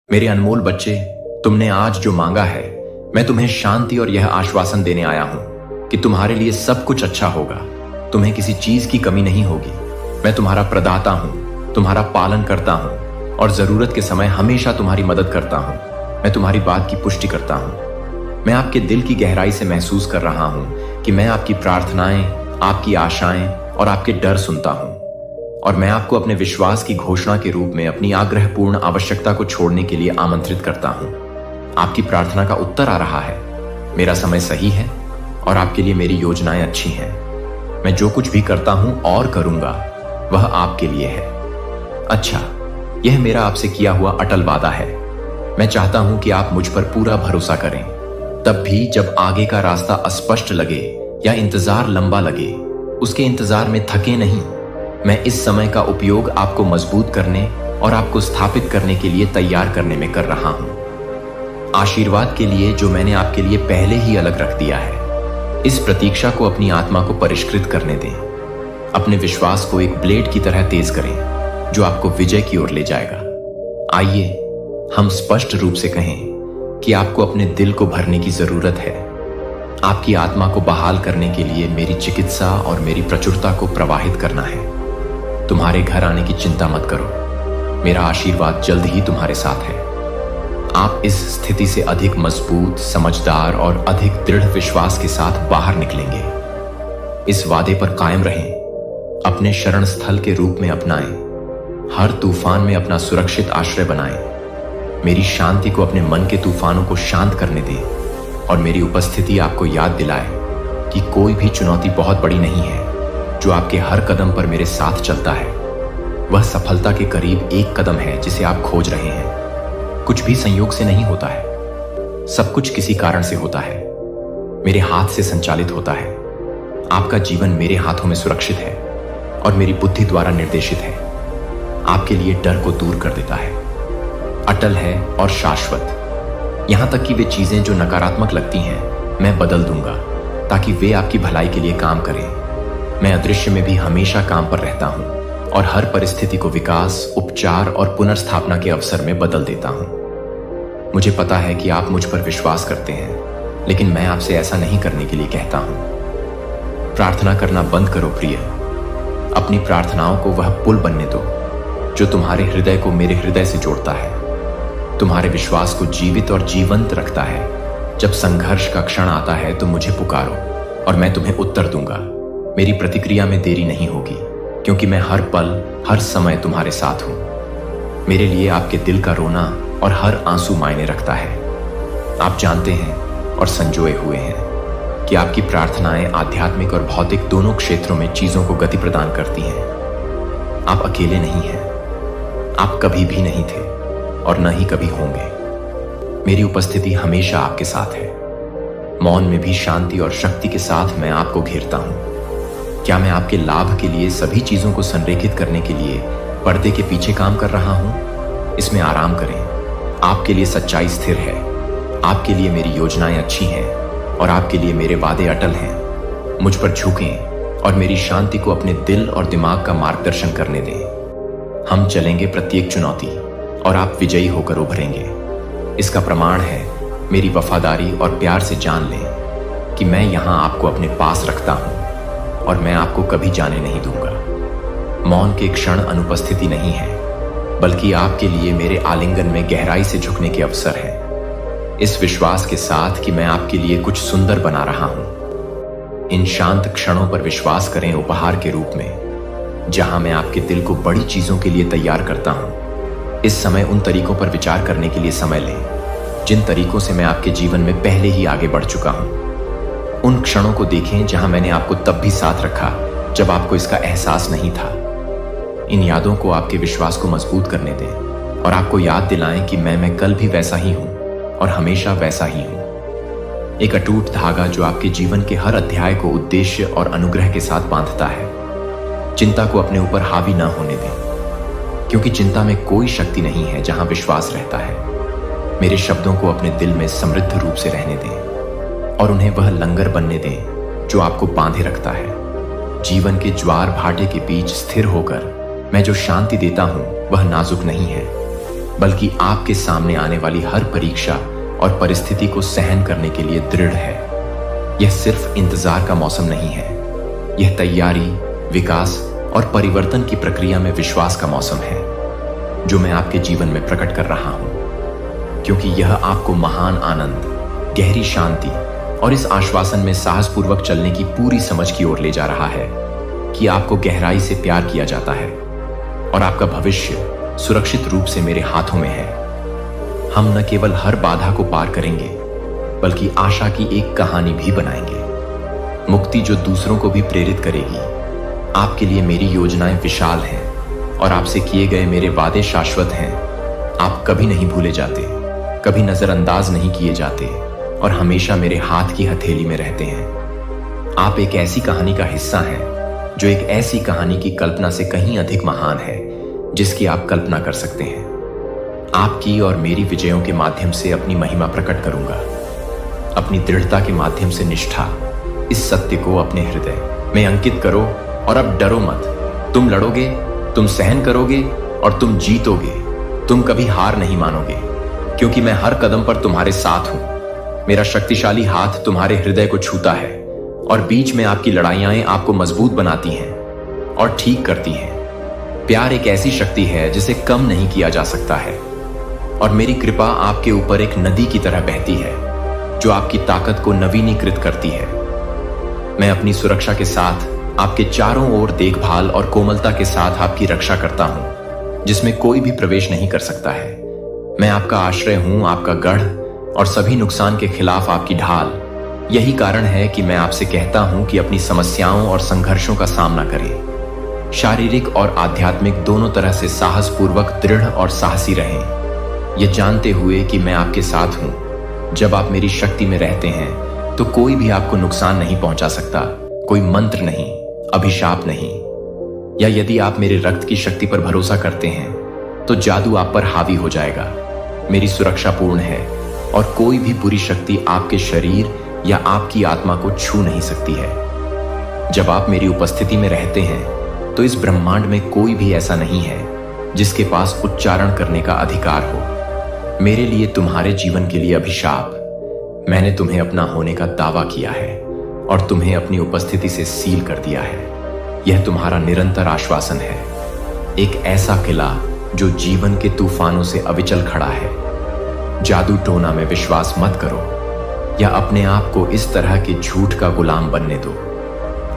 मेरे अनमोल बच्चे, तुमने आज जो मांगा है, मैं तुम्हें शांति और यह आश्वासन देने आया हूं कि तुम्हारे लिए सब कुछ अच्छा होगा। तुम्हें किसी चीज की कमी नहीं होगी। मैं तुम्हारा प्रदाता हूं, तुम्हारा पालन करता हूं और जरूरत के समय हमेशा तुम्हारी मदद करता हूं। मैं तुम्हारी बात की पुष्टि करता हूं। मैं आपके दिल की गहराई से महसूस कर रहा हूं कि मैं आपकी प्रार्थनाएं, आपकी आशाएं और आपके डर सुनता हूं, और मैं आपको अपने विश्वास की घोषणा के रूप में अपनी आग्रहपूर्ण आवश्यकता को छोड़ने के लिए आमंत्रित करता हूं। आपकी प्रार्थना का उत्तर आ रहा है। मेरा समय सही है और आपके लिए मेरी योजनाएं अच्छी हैं। मैं जो कुछ भी करता हूं और करूंगा, वह आपके लिए है। अच्छा, यह मेरा आपसे किया हुआ अटल वादा है। मैं चाहता हूं कि आप मुझ पर पूरा भरोसा करें, तब भी जब आगे का रास्ता अस्पष्ट लगे या इंतजार लंबा लगे। उसके इंतजार में थके नहीं। मैं इस समय का उपयोग आपको मजबूत करने और आपको स्थापित करने के लिए तैयार करने में कर रहा हूं। आशीर्वाद के लिए जो मैंने आपके लिए पहले ही अलग रख दिया है। इस प्रतीक्षा को अपनी आत्मा को परिष्कृत करने दें। अपने विश्वास को एक ब्लेड की तरह तेज करें जो आपको विजय की ओर ले जाएगा। आइए हम स्पष्ट रूप से कहें कि आपको अपने दिल को भरने की जरूरत है। आपकी आत्मा को बहाल करने के लिए मेरी चिकित्सा और मेरी प्रचुरता को प्रवाहित करना है। तुम्हारे घर आने की चिंता मत करो। मेरा आशीर्वाद जल्द ही तुम्हारे साथ है। आप इस स्थिति से अधिक मजबूत, समझदार और अधिक दृढ़ विश्वास के साथ बाहर निकलेंगे। इस वादे पर कायम रहें। अपने शरण स्थल के रूप में अपनाएं। हर तूफान में अपना सुरक्षित आश्रय बनाएं। मेरी शांति को अपने मन के तूफानों को शांत करने दें और मेरी उपस्थिति आपको याद दिलाए कि कोई भी चुनौती बहुत बड़ी नहीं है। जो आपके हर कदम पर मेरे साथ चलता है, वह सफलता के करीब एक कदम है जिसे आप खोज रहे हैं। कुछ भी संयोग से नहीं होता है। सब कुछ किसी कारण से होता है। मेरे हाथ से संचालित होता है। आपका जीवन मेरे हाथों में सुरक्षित है और मेरी बुद्धि द्वारा निर्देशित है। आपके लिए डर को दूर कर देता है। अटल है और शाश्वत। यहां तक कि वे चीजें जो नकारात्मक लगती हैं, मैं बदल दूंगा ताकि वे आपकी भलाई के लिए काम करें। मैं अदृश्य में भी हमेशा काम पर रहता हूं और हर परिस्थिति को विकास, उपचार और पुनर्स्थापना के अवसर में बदल देता हूं। मुझे पता है कि आप मुझ पर विश्वास करते हैं, लेकिन मैं आपसे ऐसा नहीं करने के लिए कहता हूं। प्रार्थना करना बंद करो प्रिय। अपनी प्रार्थनाओं को वह पुल बनने दो जो तुम्हारे हृदय को मेरे हृदय से जोड़ता है, तुम्हारे विश्वास को जीवित और जीवंत रखता है। जब संघर्ष का क्षण आता है तो मुझे पुकारो और मैं तुम्हें उत्तर दूंगा। मेरी प्रतिक्रिया में देरी नहीं होगी, क्योंकि मैं हर पल, हर समय तुम्हारे साथ हूं। मेरे लिए आपके दिल का रोना और हर आंसू मायने रखता है। आप जानते हैं और संजोए हुए हैं कि आपकी प्रार्थनाएं आध्यात्मिक और भौतिक दोनों क्षेत्रों में चीजों को गति प्रदान करती हैं। आप अकेले नहीं हैं। आप कभी भी नहीं थे और न ही कभी होंगे। मेरी उपस्थिति हमेशा आपके साथ है। मौन में भी शांति और शक्ति के साथ मैं आपको घेरता हूं। क्या मैं आपके लाभ के लिए सभी चीजों को संरेखित करने के लिए पर्दे के पीछे काम कर रहा हूं? इसमें आराम करें। आपके लिए सच्चाई स्थिर है। आपके लिए मेरी योजनाएं अच्छी हैं और आपके लिए मेरे वादे अटल हैं। मुझ पर झुकें और मेरी शांति को अपने दिल और दिमाग का मार्गदर्शन करने दें। हम चलेंगे प्रत्येक चुनौती और आप विजयी होकर उभरेंगे। इसका प्रमाण है मेरी वफादारी और प्यार से जान लें कि मैं यहां आपको अपने पास रखता हूं और मैं आपको कभी जाने नहीं दूंगा। मौन के क्षण अनुपस्थिति नहीं है, बल्कि आपके लिए मेरे आलिंगन में गहराई से झुकने के अवसर है। इस विश्वास के साथ कि मैं आपके लिए कुछ सुंदर बना रहा हूं। इन शांत क्षणों पर विश्वास करें उपहार के रूप में, जहां मैं आपके दिल को बड़ी चीजों के लिए तैयार करता हूं। इस समय उन तरीकों पर विचार करने के लिए समय लें जिन तरीकों से मैं आपके जीवन में पहले ही आगे बढ़ चुका हूं। उन क्षणों को देखें जहां मैंने आपको तब भी साथ रखा जब आपको इसका एहसास नहीं था। इन यादों को आपके विश्वास को मजबूत करने दें और आपको याद दिलाएं कि मैं कल भी वैसा ही हूं और हमेशा वैसा ही हूं। एक अटूट धागा जो आपके जीवन के हर अध्याय को उद्देश्य और अनुग्रह के साथ बांधता है। चिंता को अपने ऊपर हावी न होने दें, क्योंकि चिंता में कोई शक्ति नहीं है जहां विश्वास रहता है। मेरे शब्दों को अपने दिल में समृद्ध रूप से रहने दें और उन्हें वह लंगर बनने दें जो आपको बांधे रखता है। जीवन के ज्वार भाटे के बीच स्थिर होकर मैं जो शांति देता हूं वह नाजुक नहीं है। बल्कि आपके सामने आने वाली हर परीक्षा और परिस्थिति को सहन करने के लिए दृढ़ है। यह सिर्फ इंतजार का मौसम नहीं है, यह तैयारी, विकास और परिवर्तन की प्रक्रिया में विश्वास का मौसम है जो मैं आपके जीवन में प्रकट कर रहा हूं, क्योंकि यह आपको महान आनंद, गहरी शांति और इस आश्वासन में साहसपूर्वक चलने की पूरी समझ की ओर ले जा रहा है कि आपको गहराई से प्यार किया जाता है और आपका भविष्य सुरक्षित रूप से मेरे हाथों में है। हम न केवल हर बाधा को पार करेंगे, बल्कि आशा की एक कहानी भी बनाएंगे, मुक्ति जो दूसरों को भी प्रेरित करेगी। आपके लिए मेरी योजनाएं विशाल हैं और आपसे किए गए मेरे वादे शाश्वत हैं। आप कभी नहीं भूले जाते, कभी नजरअंदाज नहीं किए जाते और हमेशा मेरे हाथ की हथेली में रहते हैं। आप एक ऐसी कहानी का हिस्सा हैं जो एक ऐसी कहानी की कल्पना से कहीं अधिक महान है जिसकी आप कल्पना कर सकते हैं। आपकी और मेरी विजयों के माध्यम से अपनी महिमा प्रकट करूंगा, अपनी दृढ़ता के माध्यम से निष्ठा। इस सत्य को अपने हृदय में अंकित करो और अब डरो मत। तुम लड़ोगे, तुम सहन करोगे और तुम जीतोगे। तुम कभी हार नहीं मानोगे, क्योंकि मैं हर कदम पर तुम्हारे साथ हूं। मेरा शक्तिशाली हाथ तुम्हारे हृदय को छूता है और बीच में आपकी लड़ाइयां आपको मजबूत बनाती हैं और ठीक करती हैं। प्यार एक ऐसी शक्ति है जिसे कम नहीं किया जा सकता है और मेरी कृपा आपके ऊपर एक नदी की तरह बहती है जो आपकी ताकत को नवीनीकृत करती है। मैं अपनी सुरक्षा के साथ आपके चारों ओर देखभाल और कोमलता के साथ आपकी रक्षा करता हूं, जिसमें कोई भी प्रवेश नहीं कर सकता है। मैं आपका आश्रय हूं, आपका गढ़ और सभी नुकसान के खिलाफ आपकी ढाल। यही कारण है कि मैं आपसे कहता हूं कि अपनी समस्याओं और संघर्षों का सामना करें, शारीरिक और आध्यात्मिक दोनों तरह से साहसपूर्वक दृढ़ और साहसी रहें, यह जानते हुए कि मैं आपके साथ हूं। जब आप मेरी शक्ति में रहते हैं तो कोई भी आपको नुकसान नहीं पहुंचा सकता, कोई मंत्र नहीं, अभिशाप नहीं। या यदि आप मेरे रक्त की शक्ति पर भरोसा करते हैं तो जादू आप पर हावी हो जाएगा। मेरी सुरक्षा पूर्ण है और कोई भी बुरी शक्ति आपके शरीर या आपकी आत्मा को छू नहीं सकती है। जब आप मेरी उपस्थिति में रहते हैं तो इस ब्रह्मांड में कोई भी ऐसा नहीं है जिसके पास उच्चारण करने का अधिकार हो। मेरे लिए तुम्हारे जीवन के लिए अभिशाप, मैंने तुम्हें अपना होने का दावा किया है और तुम्हें अपनी उपस्थिति से सील कर दिया है। यह तुम्हारा निरंतर आश्वासन है, एक ऐसा किला जो जीवन के तूफानों से अविचल खड़ा है। जादू टोना में विश्वास मत करो या अपने आप को इस तरह के झूठ का गुलाम बनने दो।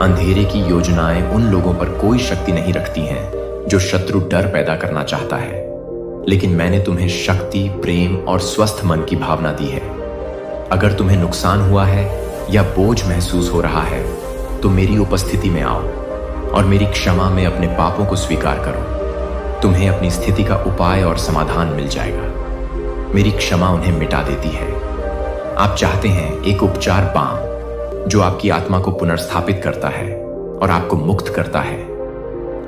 अंधेरे की योजनाएं उन लोगों पर कोई शक्ति नहीं रखती हैं जो शत्रु डर पैदा करना चाहता है, लेकिन मैंने तुम्हें शक्ति, प्रेम और स्वस्थ मन की भावना दी है। अगर तुम्हें नुकसान हुआ है या बोझ महसूस हो रहा है तो मेरी उपस्थिति में आओ और मेरी क्षमा में अपने पापों को स्वीकार करो। तुम्हें अपनी स्थिति का उपाय और समाधान मिल जाएगा। मेरी क्षमा उन्हें मिटा देती है। आप चाहते हैं एक उपचार बाम जो आपकी आत्मा को पुनर्स्थापित करता है और आपको मुक्त करता है।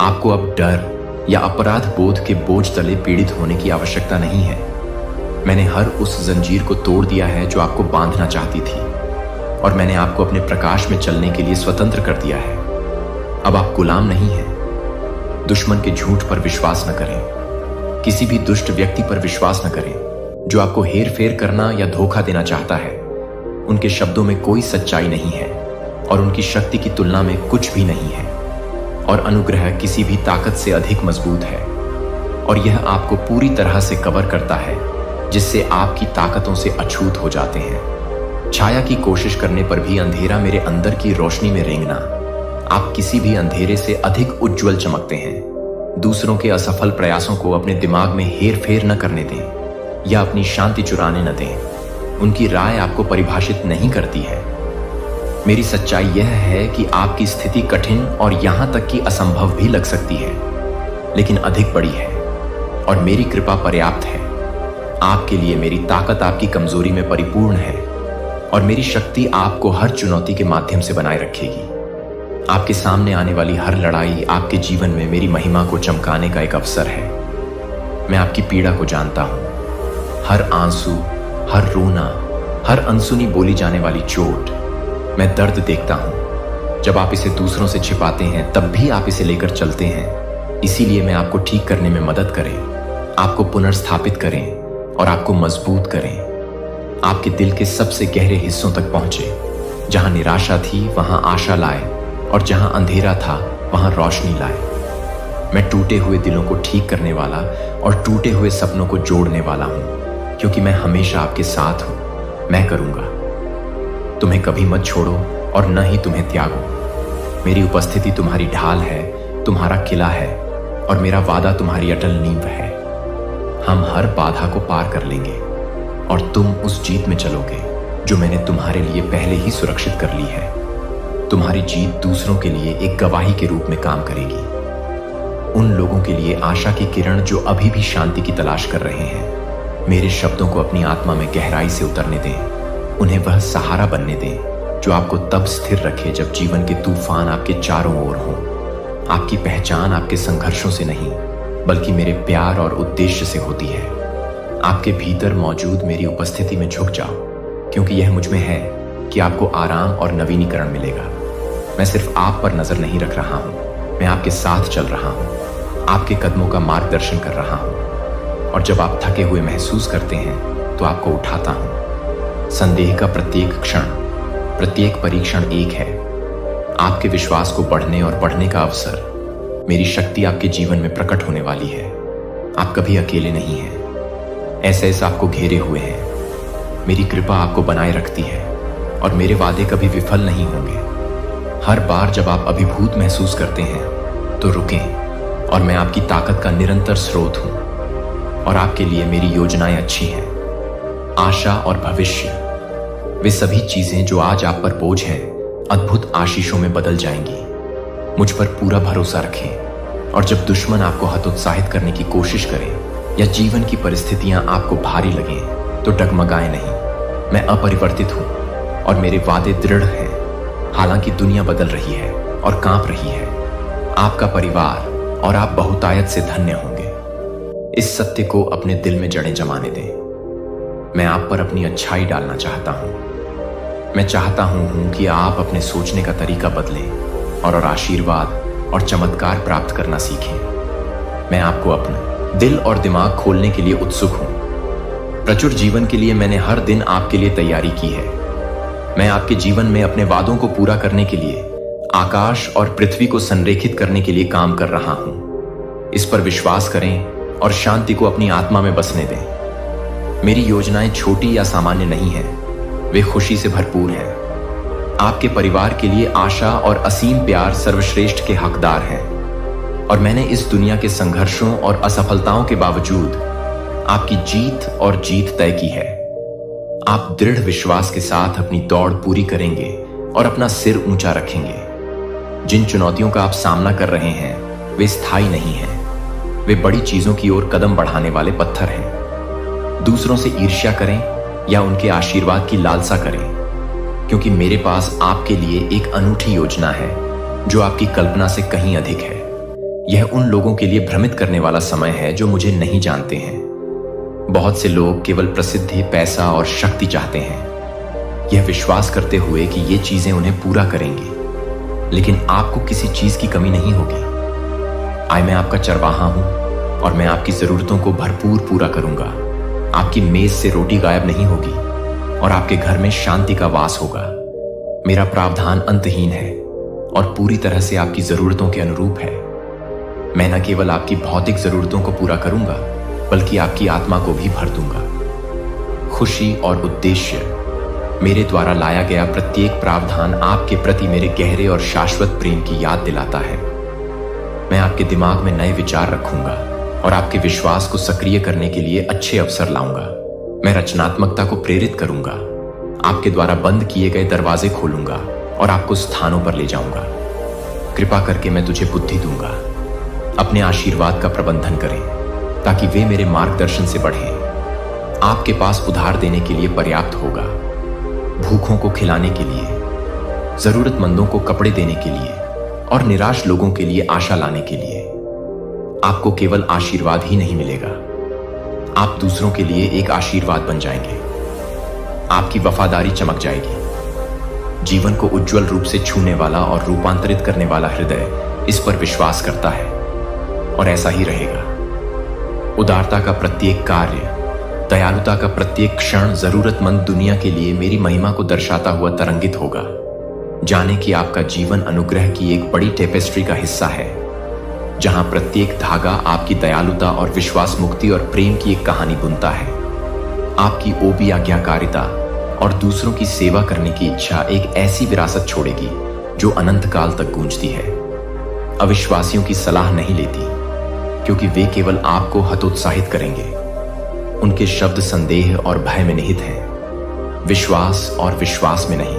आपको अब डर या अपराध बोध के बोझ तले पीड़ित होने की आवश्यकता नहीं है। मैंने हर उस जंजीर को तोड़ दिया है जो आपको बांधना चाहती थी और मैंने आपको अपने प्रकाश में चलने के लिए स्वतंत्र कर दिया है। अब आप गुलाम नहीं हैं। दुश्मन के झूठ पर विश्वास न करें, किसी भी दुष्ट व्यक्ति पर विश्वास न करें जो आपको हेर फेर करना या धोखा देना चाहता है। उनके शब्दों में कोई सच्चाई नहीं है और उनकी शक्ति की तुलना में कुछ भी नहीं है और अनुग्रह किसी भी ताकत से अधिक मजबूत है और यह आपको पूरी तरह से कवर करता है, जिससे आपकी ताकतों से अछूत हो जाते हैं। छाया की कोशिश करने पर भी अंधेरा मेरे अंदर की रोशनी में रेंगना। आप किसी भी अंधेरे से अधिक उज्जवल चमकते हैं। दूसरों के असफल प्रयासों को अपने दिमाग में हेर फेर न करने दें या अपनी शांति चुराने न दें। उनकी राय आपको परिभाषित नहीं करती है। मेरी सच्चाई यह है कि आपकी स्थिति कठिन और यहां तक कि असंभव भी लग सकती है, लेकिन अधिक बड़ी है और मेरी कृपा पर्याप्त है। आपके लिए मेरी ताकत आपकी कमजोरी में परिपूर्ण है और मेरी शक्ति आपको हर चुनौती के माध्यम से बनाए रखेगी। आपके सामने आने वाली हर लड़ाई आपके जीवन में मेरी महिमा को चमकाने का एक अवसर है। मैं आपकी पीड़ा को जानता हूं, हर आंसू, हर रोना, हर अनसुनी बोली जाने वाली चोट। मैं दर्द देखता हूं। जब आप इसे दूसरों से छिपाते हैं तब भी आप इसे लेकर चलते हैं, इसीलिए मैं आपको ठीक करने में मदद करें, आपको पुनर्स्थापित करें और आपको मजबूत करें। आपके दिल के सबसे गहरे हिस्सों तक पहुंचे। जहां निराशा थी वहां आशा लाए, और जहां अंधेरा था वहां रोशनी लाए। मैं टूटे हुए दिलों को ठीक करने वाला और टूटे हुए सपनों को जोड़ने वाला हूं, क्योंकि मैं हमेशा आपके साथ हूं। मैं करूंगा। तुम्हें कभी मत छोड़ो और न ही तुम्हें त्यागो। मेरी उपस्थिति तुम्हारी ढाल है, तुम्हारा किला है, और मेरा वादा तुम्हारी अटल नींव है। हम हर बाधा को पार कर लेंगे और तुम उस जीत में चलोगे जो मैंने तुम्हारे लिए पहले ही सुरक्षित कर ली है। तुम्हारी जीत दूसरों के लिए एक गवाही के रूप में काम करेगी। उन लोगों के लिए आशा की किरण जो अभी भी शांति की तलाश कर रहे हैं। मेरे शब्दों को अपनी आत्मा में गहराई से उतरने दें। उन्हें वह सहारा बनने दें जो आपको तब स्थिर रखे जब जीवन के तूफान आपके चारों ओर हों। आपकी पहचान आपके संघर्षों से नहीं, बल्कि मेरे प्यार और उद्देश्य से होती है। आपके भीतर मौजूद मेरी उपस्थिति में झुक जाओ, क्योंकि यह मुझ में है कि आपको आराम और नवीनीकरण मिलेगा। मैं सिर्फ आप पर नजर नहीं रख रहा हूं, मैं आपके साथ चल रहा हूं, आपके कदमों का मार्गदर्शन कर रहा हूं। और जब आप थके हुए महसूस करते हैं तो आपको उठाता हूं। संदेह का प्रत्येक क्षण, प्रत्येक परीक्षण एक है। आपके विश्वास को बढ़ने और बढ़ने का अवसर। मेरी शक्ति आपके जीवन में प्रकट होने वाली है। आप कभी अकेले नहीं हैं। एहसास आपको घेरे हुए हैं। मेरी कृपा आपको बनाए रखती है और मेरे वादे कभी विफल नहीं होंगे। हर बार जब आप अभिभूत महसूस करते हैं तो रुकें, और मैं आपकी ताकत का निरंतर स्रोत हूं, और आपके लिए मेरी योजनाएं अच्छी हैं। आशा और भविष्य, वे सभी चीजें जो आज आप पर बोझ हैं, अद्भुत आशीषों में बदल जाएंगी। मुझ पर पूरा भरोसा रखें, और जब दुश्मन आपको हतोत्साहित करने की कोशिश करें या जीवन की परिस्थितियां आपको भारी लगें, तो डगमगाएं नहीं। मैं अपरिवर्तित हूं और मेरे वादे दृढ़ हैं। हालांकि दुनिया बदल रही है और कांप रही है, आपका परिवार और आप बहुतायत से धन्य होंगे। इस सत्य को अपने दिल में जड़ें जमाने दें। मैं आप पर अपनी अच्छाई डालना चाहता हूं। मैं चाहता हूं कि आप अपने सोचने का तरीका बदलें और आशीर्वाद और चमत्कार प्राप्त करना सीखें। मैं आपको अपना दिल और दिमाग खोलने के लिए उत्सुक हूं। प्रचुर जीवन के लिए मैंने हर दिन आपके लिए तैयारी की है। मैं आपके जीवन में अपने वादों को पूरा करने के लिए आकाश और पृथ्वी को संरेखित करने के लिए काम कर रहा हूं। इस पर विश्वास करें और शांति को अपनी आत्मा में बसने दें। मेरी योजनाएं छोटी या सामान्य नहीं हैं, वे खुशी से भरपूर हैं। आपके परिवार के लिए आशा और असीम प्यार सर्वश्रेष्ठ के हकदार हैं, और मैंने इस दुनिया के संघर्षों और असफलताओं के बावजूद आपकी जीत और जीत तय की है। आप दृढ़ विश्वास के साथ अपनी दौड़ पूरी करेंगे और अपना सिर ऊंचा रखेंगे। जिन चुनौतियों का आप सामना कर रहे हैं वे स्थायी नहीं हैं। वे बड़ी चीजों की ओर कदम बढ़ाने वाले पत्थर हैं। दूसरों से ईर्ष्या करें या उनके आशीर्वाद की लालसा करें, क्योंकि मेरे पास आपके लिए एक अनूठी योजना है जो आपकी कल्पना से कहीं अधिक है। यह उन लोगों के लिए भ्रमित करने वाला समय है जो मुझे नहीं जानते हैं। बहुत से लोग केवल प्रसिद्धि, पैसा और शक्ति चाहते हैं, यह विश्वास करते हुए कि ये चीजें उन्हें पूरा करेंगी। लेकिन आपको किसी चीज की कमी नहीं होगी। मैं आपका चरवाहा हूं और मैं आपकी जरूरतों को भरपूर पूरा करूंगा। आपकी मेज से रोटी गायब नहीं होगी और आपके घर में शांति का वास होगा। मेरा प्रावधान अंतहीन है और पूरी तरह से आपकी जरूरतों के अनुरूप है। मैं न केवल आपकी भौतिक जरूरतों को पूरा करूंगा, बल्कि आपकी आत्मा को भी भर दूंगा। खुशी और उद्देश्य, मेरे द्वारा लाया गया प्रत्येक प्रावधान आपके प्रति मेरे गहरे और शाश्वत प्रेम की याद दिलाता है। मैं आपके दिमाग में नए विचार रखूंगा और आपके विश्वास को सक्रिय करने के लिए अच्छे अवसर लाऊंगा। मैं रचनात्मकता को प्रेरित करूंगा, आपके द्वारा बंद किए गए दरवाजे खोलूंगा और आपको स्थानों पर ले जाऊंगा। कृपा करके मैं तुझे बुद्धि दूंगा। अपने आशीर्वाद का प्रबंधन करें ताकि वे मेरे मार्गदर्शन से बढ़ें। आपके पास उधार देने के लिए पर्याप्त होगा, भूखों को खिलाने के लिए, जरूरतमंदों को कपड़े देने के लिए और निराश लोगों के लिए आशा लाने के लिए। आपको केवल आशीर्वाद ही नहीं मिलेगा, आप दूसरों के लिए एक आशीर्वाद बन जाएंगे। आपकी वफादारी चमक जाएगी। जीवन को उज्जवल रूप से छूने वाला और रूपांतरित करने वाला हृदय इस पर विश्वास करता है और ऐसा ही रहेगा। उदारता का प्रत्येक कार्य, दयालुता का प्रत्येक क्षण जरूरतमंद दुनिया के लिए मेरी महिमा को दर्शाता हुआ तरंगित होगा। जाने कि आपका जीवन अनुग्रह की एक बड़ी टेपेस्ट्री का हिस्सा है, जहां प्रत्येक धागा आपकी दयालुता और विश्वास मुक्ति और प्रेम की एक कहानी बुनता है। आपकी ओबी आज्ञाकारिता और दूसरों की सेवा करने की इच्छा एक ऐसी विरासत छोड़ेगी जो अनंत काल तक गूंजती है। अविश्वासियों की सलाह नहीं लेती, क्योंकि वे केवल आपको हतोत्साहित करेंगे। उनके शब्द संदेह और भय में निहित हैं, विश्वास और विश्वास में नहीं।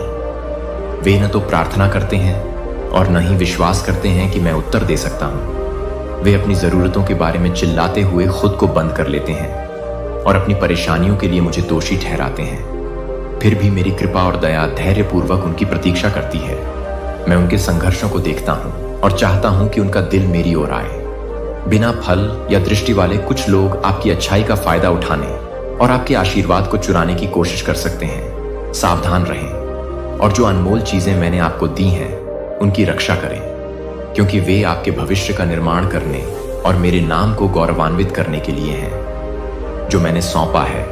वे न तो प्रार्थना करते हैं और न ही विश्वास करते हैं कि मैं उत्तर दे सकता हूं। वे अपनी जरूरतों के बारे में चिल्लाते हुए खुद को बंद कर लेते हैं और अपनी परेशानियों के लिए मुझे दोषी ठहराते हैं। फिर भी मेरी कृपा और दया धैर्यपूर्वक उनकी प्रतीक्षा करती है। मैं उनके संघर्षों को देखता हूं और चाहता हूं कि उनका दिल मेरी ओर आए। बिना फल या दृष्टि वाले कुछ लोग आपकी अच्छाई का फायदा उठाने और आपके आशीर्वाद को चुराने की कोशिश कर सकते हैं। सावधान रहें और जो अनमोल चीजें मैंने आपको दी हैं उनकी रक्षा करें, क्योंकि वे आपके भविष्य का निर्माण करने और मेरे नाम को गौरवान्वित करने के लिए हैं। जो मैंने सौंपा है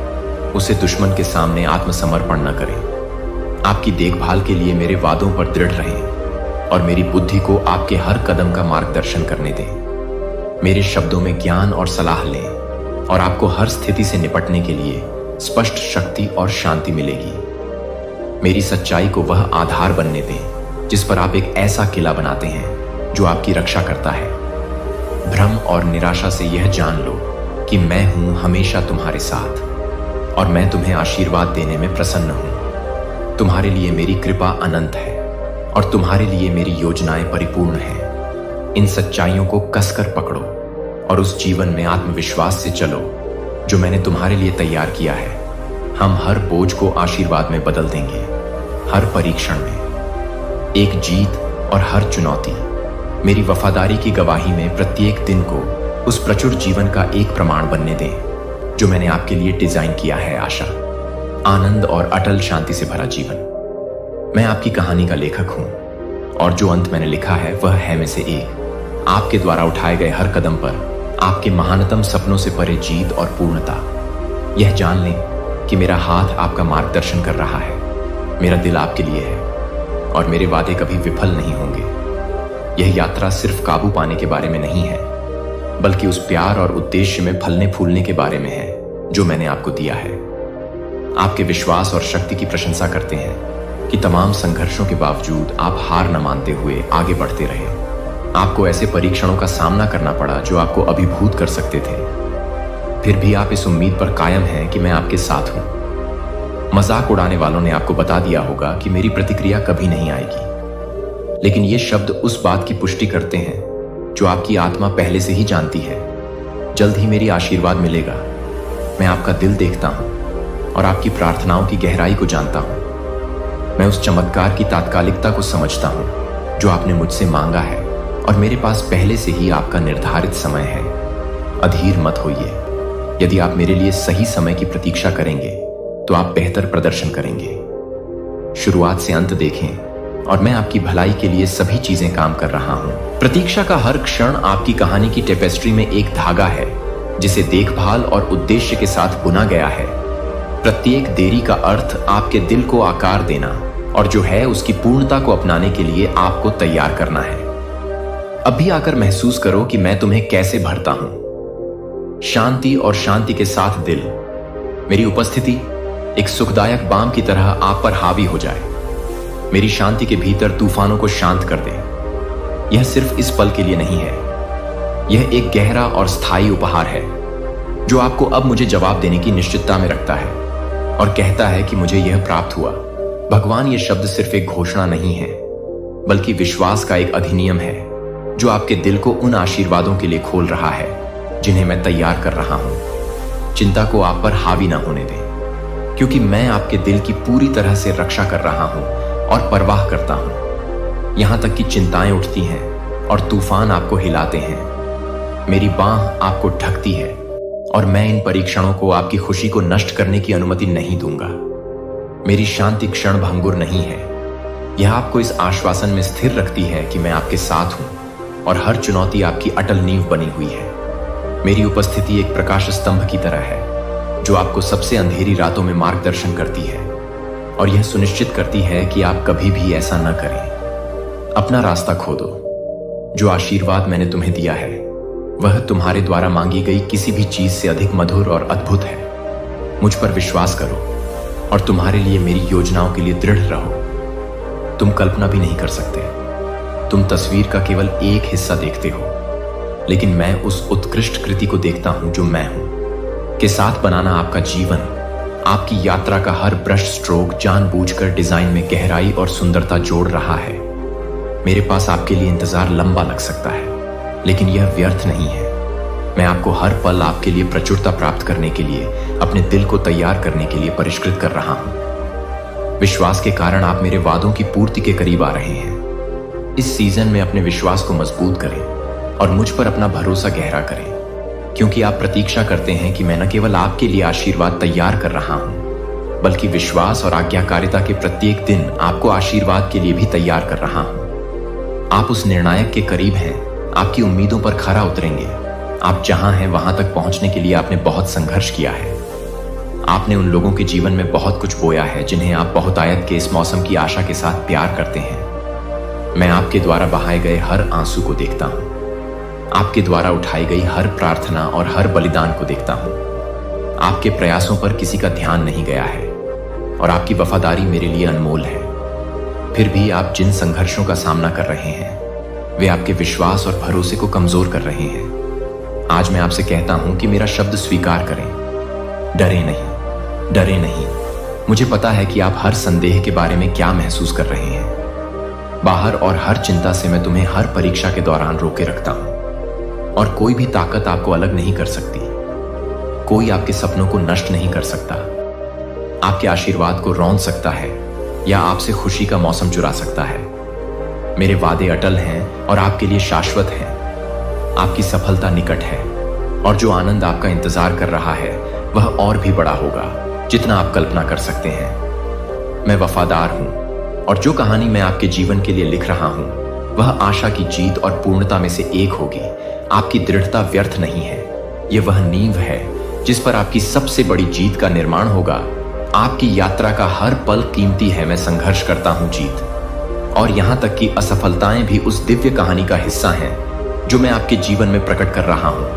उसे दुश्मन के सामने आत्मसमर्पण न करें। आपकी देखभाल के लिए मेरे वादों पर दृढ़ रहें और मेरी बुद्धि को आपके हर कदम का मार्गदर्शन करने दें। मेरे शब्दों में ज्ञान और सलाह लें और आपको हर स्थिति से निपटने के लिए स्पष्ट शक्ति और शांति मिलेगी। मेरी सच्चाई को वह आधार बनने दें जिस पर आप एक ऐसा किला बनाते हैं जो आपकी रक्षा करता है। भ्रम और निराशा से यह जान लो कि मैं हूं हमेशा तुम्हारे साथ और मैं तुम्हें आशीर्वाद देने में प्रसन्न हूं। तुम्हारे लिए मेरी कृपा अनंत है और तुम्हारे लिए मेरी योजनाएं परिपूर्ण हैं। इन सच्चाइयों को कसकर पकड़ो और उस जीवन में आत्मविश्वास से चलो जो मैंने तुम्हारे लिए तैयार किया है। हम हर बोझ को आशीर्वाद में बदल देंगे, हर परीक्षण में एक जीत और हर चुनौती मेरी वफादारी की गवाही में प्रत्येक दिन को उस प्रचुर जीवन का एक प्रमाण बनने दें जो मैंने आपके लिए डिजाइन किया है। आशा, आनंद और अटल शांति से भरा जीवन। मैं आपकी कहानी का लेखक हूं और जो अंत मैंने लिखा है वह है में से एक। आपके द्वारा उठाए गए हर कदम पर आपके महानतम सपनों से परे जीत और पूर्णता। यह जान लें कि मेरा हाथ आपका मार्गदर्शन कर रहा है, मेरा दिल आपके लिए है और मेरे वादे कभी विफल नहीं होंगे। यह यात्रा सिर्फ काबू पाने के बारे में नहीं है, बल्कि उस प्यार और उद्देश्य में फलने फूलने के बारे में है जो मैंने आपको दिया है। आपके विश्वास और शक्ति की प्रशंसा करते हैं कि तमाम संघर्षों के बावजूद आप हार न मानते हुए आगे बढ़ते रहे। आपको ऐसे परीक्षणों का सामना करना पड़ा जो आपको अभिभूत कर सकते थे, फिर भी आप इस उम्मीद पर कायम हैं कि मैं आपके साथ हूं। मजाक उड़ाने वालों ने आपको बता दिया होगा कि मेरी प्रतिक्रिया कभी नहीं आएगी, लेकिन ये शब्द उस बात की पुष्टि करते हैं जो आपकी आत्मा पहले से ही जानती है। जल्द ही मेरी आशीर्वाद मिलेगा। मैं आपका दिल देखता हूं और आपकी प्रार्थनाओं की गहराई को जानता हूं। मैं उस चमत्कार की तात्कालिकता को समझता हूं जो आपने मुझसे मांगा है और मेरे पास पहले से ही आपका निर्धारित समय है। अधीर मत होइए। यदि आप मेरे लिए सही समय की प्रतीक्षा करेंगे तो आप बेहतर प्रदर्शन करेंगे। शुरुआत से अंत देखें और मैं आपकी भलाई के लिए सभी चीजें काम कर रहा हूं। प्रतीक्षा का हर क्षण आपकी कहानी की टेपेस्ट्री में एक धागा है जिसे देखभाल और उद्देश्य के साथ बुना गया है। प्रत्येक देरी का अर्थ आपके दिल को आकार देना और जो है उसकी पूर्णता को अपनाने के लिए आपको तैयार करना है। अभी आकर महसूस करो कि मैं तुम्हें कैसे भरता हूं। शांति और शांति के साथ दिल। मेरी उपस्थिति एक सुखदायक बाम की तरह आप पर हावी हो जाए। मेरी शांति के भीतर तूफानों को शांत कर दे। यह सिर्फ इस पल के लिए नहीं है, यह एक गहरा और स्थायी उपहार है जो आपको अब मुझे जवाब देने की निश्चितता में रखता है और कहता है कि मुझे यह प्राप्त हुआ। भगवान, यह शब्द सिर्फ एक घोषणा नहीं है, बल्कि विश्वास का एक अधिनियम है जो आपके दिल को उन आशीर्वादों के लिए खोल रहा है जिन्हें मैं तैयार कर रहा हूं। चिंता को आप पर हावी ना होने दें, क्योंकि मैं आपके दिल की पूरी तरह से रक्षा कर रहा हूं और परवाह करता हूं। यहां तक कि चिंताएं उठती हैं और तूफान आपको हिलाते हैं। मेरी बांह आपको ढकती है और मैं इन परीक्षणों को आपकी खुशी को नष्ट करने की अनुमति नहीं दूंगा। मेरी शांति क्षण भंगुर नहीं है, यह आपको इस आश्वासन में स्थिर रखती है कि मैं आपके साथ हूं और हर चुनौती आपकी अटल नींव बनी हुई है। मेरी उपस्थिति एक प्रकाश स्तंभ की तरह है जो आपको सबसे अंधेरी रातों में मार्गदर्शन करती है और यह सुनिश्चित करती है कि आप कभी भी ऐसा न करें। अपना रास्ता खो दो। जो आशीर्वाद मैंने तुम्हें दिया है वह तुम्हारे द्वारा मांगी गई किसी भी चीज से अधिक मधुर और अद्भुत है। मुझ पर विश्वास करो और तुम्हारे लिए मेरी योजनाओं के लिए दृढ़ रहो। तुम कल्पना भी नहीं कर सकते। तुम तस्वीर का केवल एक हिस्सा देखते हो, लेकिन मैं उस उत्कृष्ट कृति को देखता हूं जो मैं हूं। के साथ बनाना आपका जीवन, आपकी यात्रा का हर ब्रश स्ट्रोक जानबूझकर डिजाइन में गहराई और सुंदरता जोड़ रहा है। मेरे पास आपके लिए इंतजार लंबा लग सकता है, लेकिन यह व्यर्थ नहीं है। मैं आपको हर पल आपके लिए प्रचुरता प्राप्त करने के लिए, अपने दिल को तैयार करने के लिए परिष्कृत कर रहा हूं। विश्वास के कारण आप मेरे वादों की पूर्ति के करीब आ रहे हैं। इस सीजन में अपने विश्वास को मजबूत करें और मुझ पर अपना भरोसा गहरा करें, क्योंकि आप प्रतीक्षा करते हैं कि मैं न केवल आपके लिए आशीर्वाद तैयार कर रहा हूं, बल्कि विश्वास और आज्ञाकारिता के प्रत्येक दिन आपको आशीर्वाद के लिए भी तैयार कर रहा हूं। आप उस निर्णायक के करीब हैं। आपकी उम्मीदों पर खरा उतरेंगे। आप जहां हैं वहां तक पहुंचने के लिए आपने बहुत संघर्ष किया है। आपने उन लोगों के जीवन में बहुत कुछ बोया है जिन्हें आप बहुतायत के इस मौसम की आशा के साथ प्यार करते हैं। मैं आपके द्वारा बहाए गए हर आंसू को देखता हूं। आपके द्वारा उठाई गई हर प्रार्थना और हर बलिदान को देखता हूं। आपके प्रयासों पर किसी का ध्यान नहीं गया है और आपकी वफादारी मेरे लिए अनमोल है। फिर भी आप जिन संघर्षों का सामना कर रहे हैं वे आपके विश्वास और भरोसे को कमजोर कर रहे हैं। आज मैं आपसे कहता हूं कि मेरा शब्द स्वीकार करें। डरे नहीं, डरे नहीं। मुझे पता है कि आप हर संदेह के बारे में क्या महसूस कर रहे हैं। बाहर और हर चिंता से मैं तुम्हें हर परीक्षा के दौरान रोके रखता हूं और कोई भी ताकत आपको अलग नहीं कर सकती। कोई आपके सपनों को नष्ट नहीं कर सकता, आपके आशीर्वाद को रौंद सकता है या आपसे खुशी का मौसम चुरा सकता है। मेरे वादे अटल हैं और आपके लिए शाश्वत हैं। आपकी सफलता निकट है और जो आनंद आपका इंतजार कर रहा है वह और भी बड़ा होगा जितना आप कल्पना कर सकते हैं। मैं वफादार हूं और जो कहानी मैं आपके जीवन के लिए लिख रहा हूं वह आशा की जीत और पूर्णता में से एक होगी। आपकी दृढ़ता व्यर्थ नहीं है। यह वह नींव है जिस पर आपकी सबसे बड़ी जीत का निर्माण होगा। आपकी यात्रा का हर पल कीमती है। मैं संघर्ष करता हूं जीत, और यहां तक कि असफलताएं भी उस दिव्य कहानी का हिस्सा हैं जो मैं आपके जीवन में प्रकट कर रहा हूं।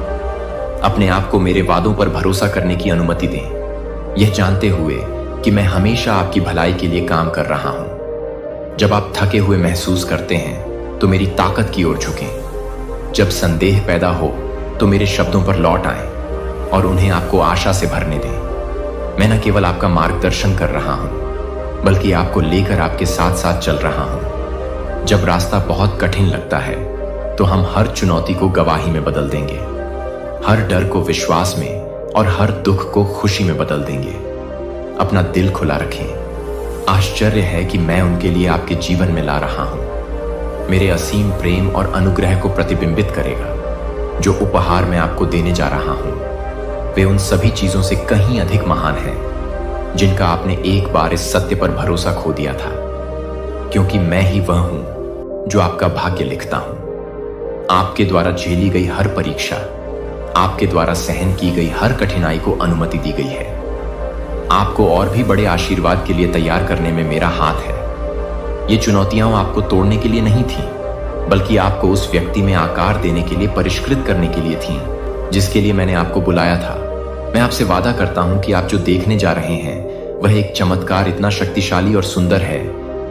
अपने आप को मेरे वादों पर भरोसा करने की अनुमति दें, यह जानते हुए कि मैं हमेशा आपकी भलाई के लिए काम कर रहा हूं। जब आप थके हुए महसूस करते हैं तो मेरी ताकत की ओर झुकें। जब संदेह पैदा हो तो मेरे शब्दों पर लौट आएं और उन्हें आपको आशा से भरने दें। मैं न केवल आपका मार्गदर्शन कर रहा हूं, बल्कि आपको लेकर आपके साथ साथ चल रहा हूं। जब रास्ता बहुत कठिन लगता है तो हम हर चुनौती को गवाही में बदल देंगे, हर डर को विश्वास में और हर दुख को खुशी में बदल देंगे। अपना दिल खुला रखें। आश्चर्य है कि मैं उनके लिए आपके जीवन में ला रहा हूं। मेरे असीम प्रेम और अनुग्रह को प्रतिबिंबित करेगा। जो उपहार मैं आपको देने जा रहा हूं वे उन सभी चीजों से कहीं अधिक महान हैं जिनका आपने एक बार इस सत्य पर भरोसा खो दिया था, क्योंकि मैं ही वह हूं जो आपका भाग्य लिखता हूं। आपके द्वारा झेली गई हर परीक्षा, आपके द्वारा सहन की गई हर कठिनाई को अनुमति दी गई है। आपको और भी बड़े आशीर्वाद के लिए तैयार करने में मेरा हाथ है। ये चुनौतियां आपको तोड़ने के लिए नहीं थीं, बल्कि आपको उस व्यक्ति में आकार देने के लिए परिष्कृत करने के लिए थीं जिसके लिए मैंने आपको बुलाया था। मैं आपसे वादा करता हूं कि आप जो देखने जा रहे हैं वह एक चमत्कार इतना शक्तिशाली और सुंदर है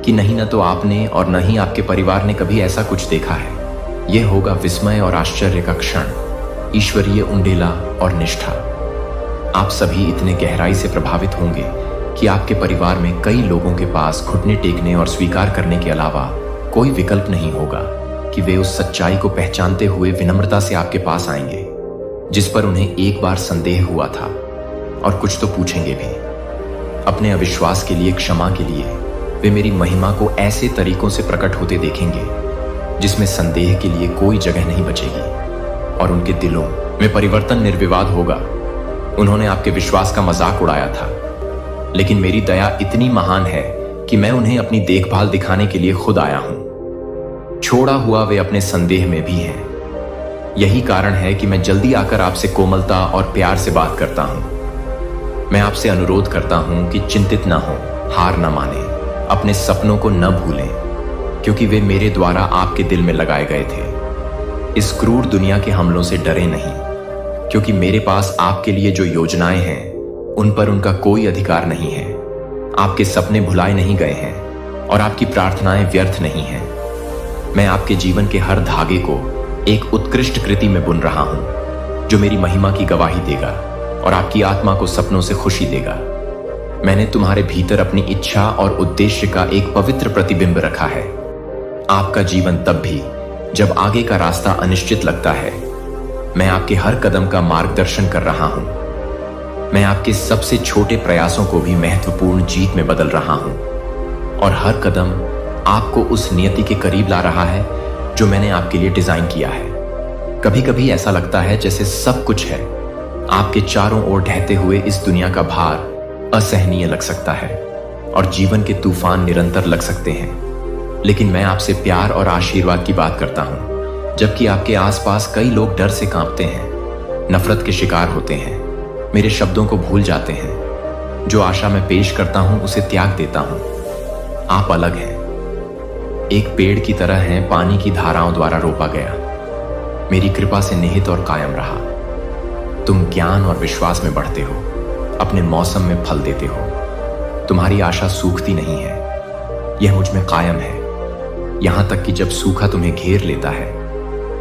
कि नहीं न तो आपने और न ही आपके परिवार ने कभी ऐसा कुछ देखा है। यह होगा विस्मय और आश्चर्य का क्षण, ईश्वरीय उंडेला और निष्ठा। आप सभी इतने गहराई से प्रभावित होंगे कि आपके परिवार में कई लोगों के पास घुटने टेकने और स्वीकार करने के अलावा कोई विकल्प नहीं होगा कि वे उस सच्चाई को पहचानते हुए विनम्रता से आपके पास आएंगे जिस पर उन्हें एक बार संदेह हुआ था, और कुछ तो पूछेंगे भी। अपने अविश्वास के लिए क्षमा के लिए वे मेरी महिमा को ऐसे तरीकों से प्रकट होते देखेंगे जिसमें संदेह के लिए कोई जगह नहीं बचेगी, और उनके दिलों में परिवर्तन निर्विवाद होगा। उन्होंने आपके विश्वास का मजाक उड़ाया था, लेकिन मेरी दया इतनी महान है कि मैं उन्हें अपनी देखभाल दिखाने के लिए खुद आया हूं। छोड़ा हुआ वे अपने संदेह में भी हैं। यही कारण है कि मैं जल्दी आकर आपसे कोमलता और प्यार से बात करता हूं। मैं आपसे अनुरोध करता हूं कि चिंतित ना हो, हार न माने, अपने सपनों को न भूलें, क्योंकि वे मेरे द्वारा आपके दिल में लगाए गए थे। इस क्रूर दुनिया के हमलों से डरे नहीं, क्योंकि मेरे पास आपके लिए जो योजनाएं हैं उन पर उनका कोई अधिकार नहीं है। आपके सपने भुलाए नहीं गए हैं और आपकी प्रार्थनाएं व्यर्थ नहीं हैं। मैं आपके जीवन के हर धागे को एक उत्कृष्ट कृति में बुन रहा हूं, जो मेरी महिमा की गवाही देगा और आपकी आत्मा को सपनों से खुशी देगा। मैंने तुम्हारे भीतर अपनी इच्छा और उद्देश्य का एक पवित्र प्रतिबिंब रखा है। आपका जीवन तब भी जब आगे का रास्ता अनिश्चित लगता है, मैं आपके हर कदम का मार्गदर्शन कर रहा हूं। मैं आपके सबसे छोटे प्रयासों को भी महत्वपूर्ण जीत में बदल रहा हूं और हर कदम आपको उस नियति के करीब ला रहा है जो मैंने आपके लिए डिजाइन किया है। कभी कभी ऐसा लगता है जैसे सब कुछ है आपके चारों ओर ढहते हुए इस दुनिया का भार असहनीय लग सकता है और जीवन के तूफान निरंतर लग सकते हैं। लेकिन मैं आपसे प्यार और आशीर्वाद की बात करता हूं, जबकि आपके आसपास कई लोग डर से कांपते हैं, नफरत के शिकार होते हैं, मेरे शब्दों को भूल जाते हैं। जो आशा मैं पेश करता हूं उसे त्याग देता हूं। आप अलग हैं, एक पेड़ की तरह हैं, पानी की धाराओं द्वारा रोपा गया, मेरी कृपा से निहित और कायम रहा। तुम ज्ञान और विश्वास में बढ़ते हो, अपने मौसम में फल देते हो। तुम्हारी आशा सूखती नहीं है, यह मुझ में कायम है। यहां तक कि जब सूखा तुम्हें घेर लेता है,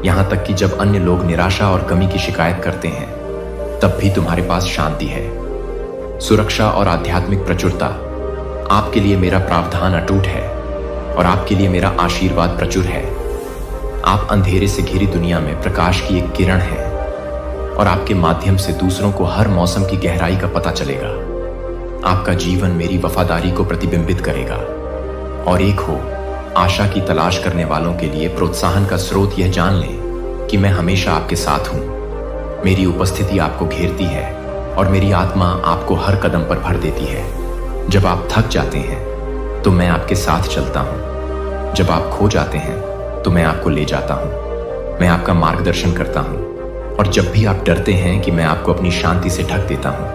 यहां तक कि जब अन्य लोग निराशा और कमी की शिकायत करते हैं, तब भी तुम्हारे पास शांति है, सुरक्षा और आध्यात्मिक प्रचुरता। आपके लिए मेरा प्रावधान अटूट है और आपके लिए मेरा आशीर्वाद प्रचुर है। आप अंधेरे से घिरी दुनिया में प्रकाश की एक किरण है और आपके माध्यम से दूसरों को हर मौसम की गहराई का पता चलेगा। आपका जीवन मेरी वफादारी को प्रतिबिंबित करेगा और एक हो आशा की तलाश करने वालों के लिए प्रोत्साहन का स्रोत यह जान लें कि मैं हमेशा आपके साथ हूं। मेरी उपस्थिति आपको घेरती है और मेरी आत्मा आपको हर कदम पर भर देती है। जब आप थक जाते हैं तो मैं आपके साथ चलता हूं। जब आप खो जाते हैं तो मैं आपको ले जाता हूं। मैं आपका मार्गदर्शन करता हूं और जब भी आप डरते हैं कि मैं आपको अपनी शांति से ढक देता हूं,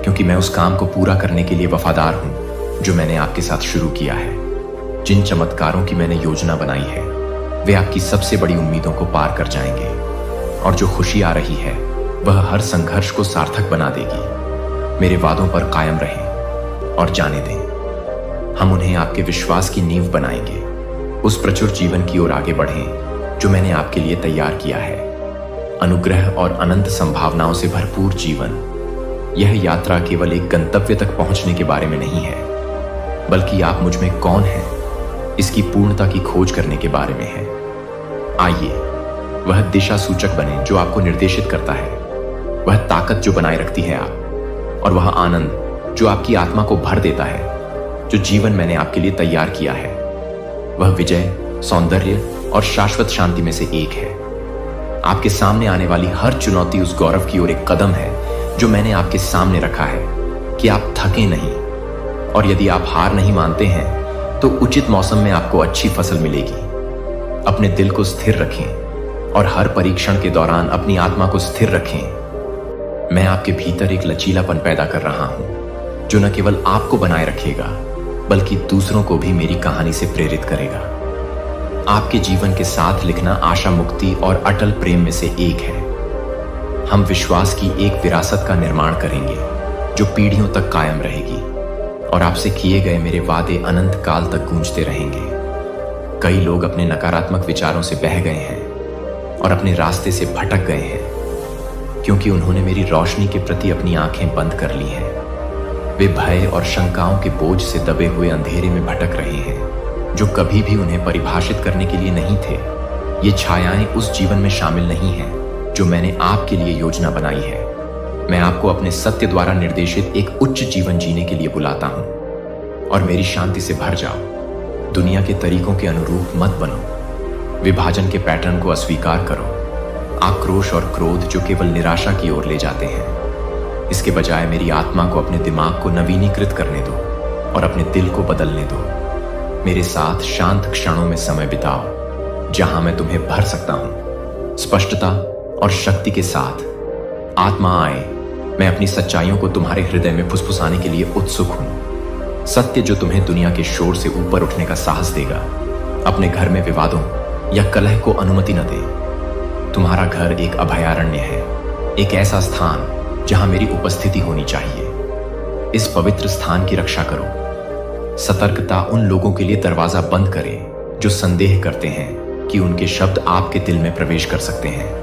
क्योंकि मैं उस काम को पूरा करने के लिए वफादार हूं जो मैंने आपके साथ शुरू किया है। जिन चमत्कारों की मैंने योजना बनाई है वे आपकी सबसे बड़ी उम्मीदों को पार कर जाएंगे और जो खुशी आ रही है वह हर संघर्ष को सार्थक बना देगी। मेरे वादों पर कायम रहें और जाने दें, हम उन्हें आपके विश्वास की नींव बनाएंगे। उस प्रचुर जीवन की ओर आगे बढ़ें जो मैंने आपके लिए तैयार किया है। अनुग्रह और अनंत संभावनाओं से भरपूर जीवन। यह यात्रा केवल एक गंतव्य तक पहुंचने के बारे में नहीं है, बल्कि आप मुझ में कौन हैं इसकी पूर्णता की खोज करने के बारे में है। आइए वह दिशा सूचक बने जो आपको निर्देशित करता है, वह ताकत जो बनाए रखती है आप, और वह आनंद जो आपकी आत्मा को भर देता है। जो जीवन मैंने आपके लिए तैयार किया है वह विजय, सौंदर्य और शाश्वत शांति में से एक है। आपके सामने आने वाली हर चुनौती उस गौरव की ओर एक कदम है जो मैंने आपके सामने रखा है कि आप थके नहीं, और यदि आप हार नहीं मानते हैं तो उचित मौसम में आपको अच्छी फसल मिलेगी। अपने दिल को स्थिर रखें और हर परीक्षण के दौरान अपनी आत्मा को स्थिर रखें। मैं आपके भीतर एक लचीलापन पैदा कर रहा हूं जो न केवल आपको बनाए रखेगा बल्कि दूसरों को भी मेरी कहानी से प्रेरित करेगा। आपके जीवन के साथ लिखना आशा, मुक्ति और अटल प्रेम में से एक है। हम विश्वास की एक विरासत का निर्माण करेंगे जो पीढ़ियों तक कायम रहेगी और आपसे किए गए मेरे वादे अनंत काल तक गूंजते रहेंगे। कई लोग अपने नकारात्मक विचारों से बह गए हैं और अपने रास्ते से भटक गए हैं क्योंकि उन्होंने मेरी रोशनी के प्रति अपनी आंखें बंद कर ली हैं। वे भय और शंकाओं के बोझ से दबे हुए अंधेरे में भटक रहे हैं जो कभी भी उन्हें परिभाषित करने के लिए नहीं थे। ये छायाएं उस जीवन में शामिल नहीं हैं जो मैंने आपके लिए योजना बनाई है। मैं आपको अपने सत्य द्वारा निर्देशित एक उच्च जीवन जीने के लिए बुलाता हूं और मेरी शांति से भर जाओ। दुनिया के तरीकों के अनुरूप मत बनो। विभाजन के पैटर्न को अस्वीकार करो। आक्रोश और क्रोध जो केवल निराशा की ओर ले जाते हैं। इसके बजाय मेरी आत्मा को अपने दिमाग को नवीनीकृत करने दो और अपने दिल को बदलने दो। मेरे साथ शांत क्षणों में समय बिताओ जहां मैं तुम्हें भर सकता हूं, स्पष्टता, और शक्ति के साथ। आत्मा आए, मैं अपनी सच्चाइयों को तुम्हारे हृदय में फुसफुसाने के लिए उत्सुक हूं। सत्य जो तुम्हें दुनिया के शोर से ऊपर उठने का साहस देगा। अपने घर में विवादों या कलह को अनुमति न दे। तुम्हारा घर एक अभयारण्य है, एक ऐसा स्थान जहां मेरी उपस्थिति होनी चाहिए। इस पवित्र स्थान की रक्षा करो। सतर्कता उन लोगों के लिए दरवाजा बंद करें जो संदेह करते हैं कि उनके शब्द आपके दिल में प्रवेश कर सकते हैं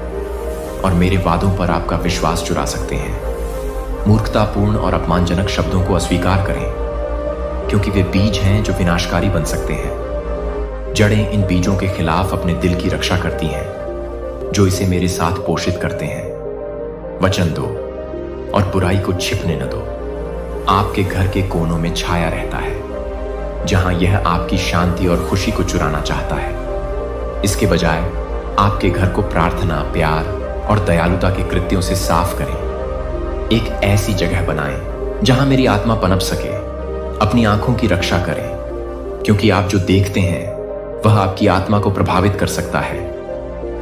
और मेरे वादों पर आपका विश्वास चुरा सकते हैं। मूर्खतापूर्ण और अपमानजनक शब्दों को अस्वीकार करें, क्योंकि वे बीज हैं जो विनाशकारी बन सकते हैं। जड़ें इन बीजों के खिलाफ अपने दिल की रक्षा करती हैं, जो इसे मेरे साथ पोषित करते हैं। वचन दो और बुराई को छिपने न दो। आपके घर के कोनों में छाया रहता है, जहां यह आपकी शांति और खुशी को चुराना चाहता है। इसके बजाय आपके घर को प्रार्थना, प्यार और दयालुता के कृत्यों से साफ करें। एक ऐसी जगह बनाएं जहां मेरी आत्मा पनप सके। अपनी आंखों की रक्षा करें, क्योंकि आप जो देखते हैं वह आपकी आत्मा को प्रभावित कर सकता है।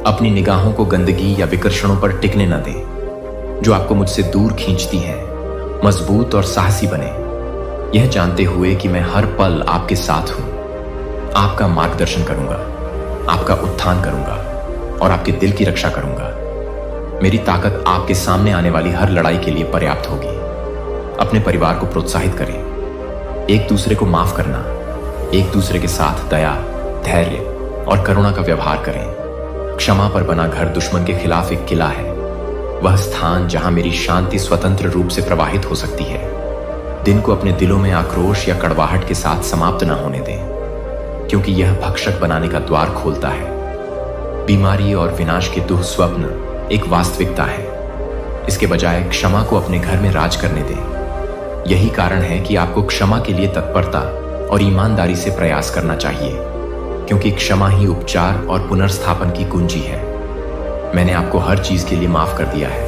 अपनी निगाहों को गंदगी या विकर्षणों पर टिकने न दें जो आपको मुझसे दूर खींचती हैं। मजबूत और साहसी बने, यह जानते हुए कि मैं हर पल आपके साथ हूं। आपका मार्गदर्शन करूंगा, आपका उत्थान करूंगा और आपके दिल की रक्षा करूंगा। मेरी ताकत आपके सामने आने वाली हर लड़ाई के लिए पर्याप्त होगी। अपने परिवार को प्रोत्साहित करें। एक दूसरे को माफ करना, एक दूसरे के साथ दया, धैर्य और करुणा का व्यवहार करें। क्षमा पर बना घर दुश्मन के खिलाफ एक किला है, वह स्थान जहां मेरी शांति स्वतंत्र रूप से प्रवाहित हो सकती है। दिन को अपने दिलों में आक्रोश या कड़वाहट के साथ समाप्त न होने दें, क्योंकि यह भक्षक बनाने का द्वार खोलता है। बीमारी और विनाश के दुःस्वप्न एक वास्तविकता है। इसके बजाय क्षमा को अपने घर में राज करने दें। यही कारण है कि आपको क्षमा के लिए तत्परता और ईमानदारी से प्रयास करना चाहिए, क्योंकि क्षमा ही उपचार और पुनर्स्थापन की कुंजी है। मैंने आपको हर चीज के लिए माफ कर दिया है।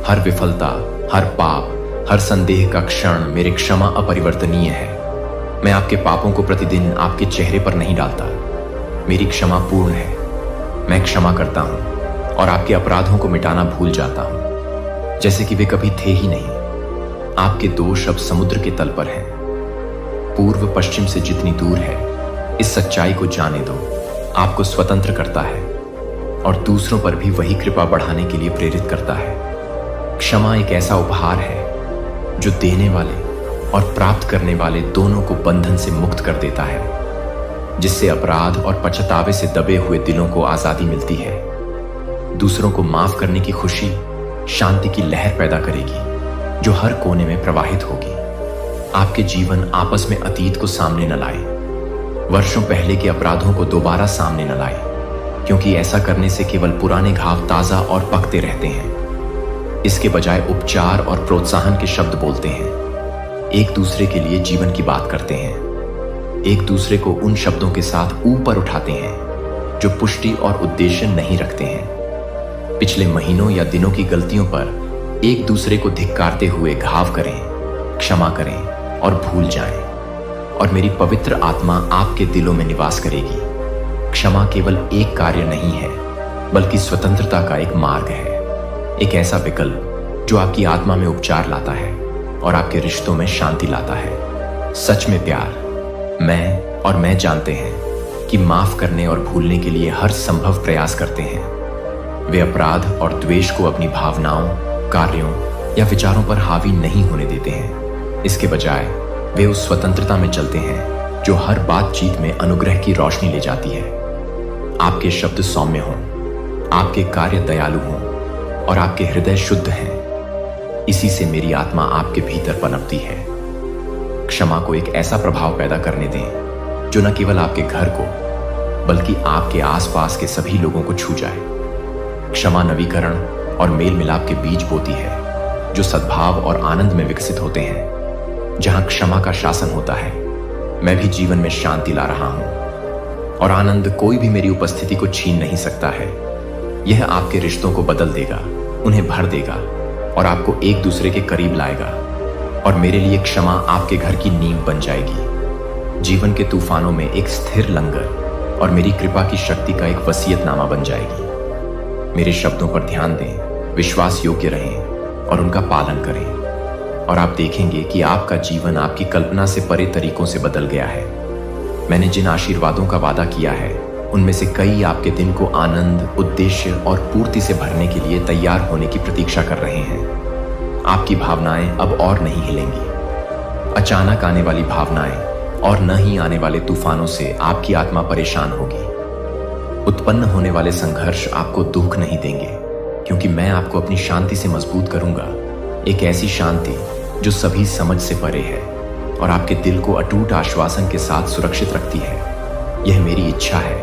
हर विफलता, हर पाप, हर संदेह का क्षण मेरे क्षमा अपरिवर्तनीय है। मैं आपके पापों को प्रतिदिन आपके चेहरे पर नहीं डालता। मेरी क्षमा पूर्ण है। मैं क्षमा करता हूं और आपके अपराधों को मिटाना भूल जाता हूं, जैसे कि वे कभी थे ही नहीं। आपके दोष अब समुद्र के तल पर हैं, पूर्व पश्चिम से जितनी दूर है। इस सच्चाई को जाने दो। आपको स्वतंत्र करता है और दूसरों पर भी वही कृपा बढ़ाने के लिए प्रेरित करता है। क्षमा एक ऐसा उपहार है जो देने वाले और प्राप्त करने वाले दोनों को बंधन से मुक्त कर देता है, जिससे अपराध और पछतावे से दबे हुए दिलों को आजादी मिलती है। दूसरों को माफ करने की खुशी शांति की लहर पैदा करेगी, जो हर कोने में प्रवाहित होगी। आपके जीवन आपस में अतीत को सामने न लाए। वर्षों पहले के अपराधों को दोबारा सामने न लाए, क्योंकि ऐसा करने से केवल पुराने घाव ताजा और पकते रहते हैं। इसके बजाय उपचार और प्रोत्साहन के शब्द बोलते हैं। एक दूसरे के लिए जीवन की बात करते हैं। एक दूसरे को उन शब्दों के साथ ऊपर उठाते हैं जो पुष्टि और उद्देश्य नहीं रखते हैं। पिछले महीनों या दिनों की गलतियों पर एक दूसरे को धिक्कारते हुए घाव करें, क्षमा करें और भूल जाएं, और मेरी पवित्र आत्मा आपके दिलों में निवास करेगी। क्षमा केवल एक कार्य नहीं है, बल्कि स्वतंत्रता का एक मार्ग है। एक ऐसा विकल्प जो आपकी आत्मा में उपचार लाता है और आपके रिश्तों में शांति लाता है। सच में प्यार, मैं जानते हैं कि माफ करने और भूलने के लिए हर संभव प्रयास करते हैं। वे अपराध और द्वेष को अपनी भावनाओं, कार्यों या विचारों पर हावी नहीं होने देते हैं। इसके बजाय वे उस स्वतंत्रता में चलते हैं जो हर बातचीत में अनुग्रह की रोशनी ले जाती है। आपके शब्द सौम्य हों, आपके कार्य दयालु हों और आपके हृदय शुद्ध हैं। इसी से मेरी आत्मा आपके भीतर पनपती है। क्षमा को एक ऐसा प्रभाव पैदा करने दें जो न केवल आपके घर को, बल्कि आपके आसपास के सभी लोगों को छू जाए। क्षमा नवीकरण और मेल मिलाप के बीज बोती है, जो सद्भाव और आनंद में विकसित होते हैं। जहां क्षमा का शासन होता है, मैं भी जीवन में शांति ला रहा हूं, और आनंद कोई भी मेरी उपस्थिति को छीन नहीं सकता है। यह आपके रिश्तों को बदल देगा, उन्हें भर देगा और आपको एक दूसरे के करीब लाएगा। और मेरे लिए क्षमा आपके घर की नींव बन जाएगी, जीवन के तूफानों में एक स्थिर लंगर और मेरी कृपा की शक्ति का एक वसीयतनामा बन जाएगी। मेरे शब्दों पर ध्यान दें, विश्वास योग्य रहें और उनका पालन करें, और आप देखेंगे कि आपका जीवन आपकी कल्पना से परे तरीकों से बदल गया है। मैंने जिन आशीर्वादों का वादा किया है, उनमें से कई आपके दिन को आनंद, उद्देश्य और पूर्ति से भरने के लिए तैयार होने की प्रतीक्षा कर रहे हैं। आपकी भावनाएं अब और नहीं हिलेंगी। अचानक आने वाली भावनाएं और न ही आने वाले तूफानों से आपकी आत्मा परेशान होगी। उत्पन्न होने वाले संघर्ष आपको दुख नहीं देंगे, क्योंकि मैं आपको अपनी शांति से मजबूत करूंगा। एक ऐसी शांति जो सभी समझ से परे है और आपके दिल को अटूट आश्वासन के साथ सुरक्षित रखती है। यह मेरी इच्छा है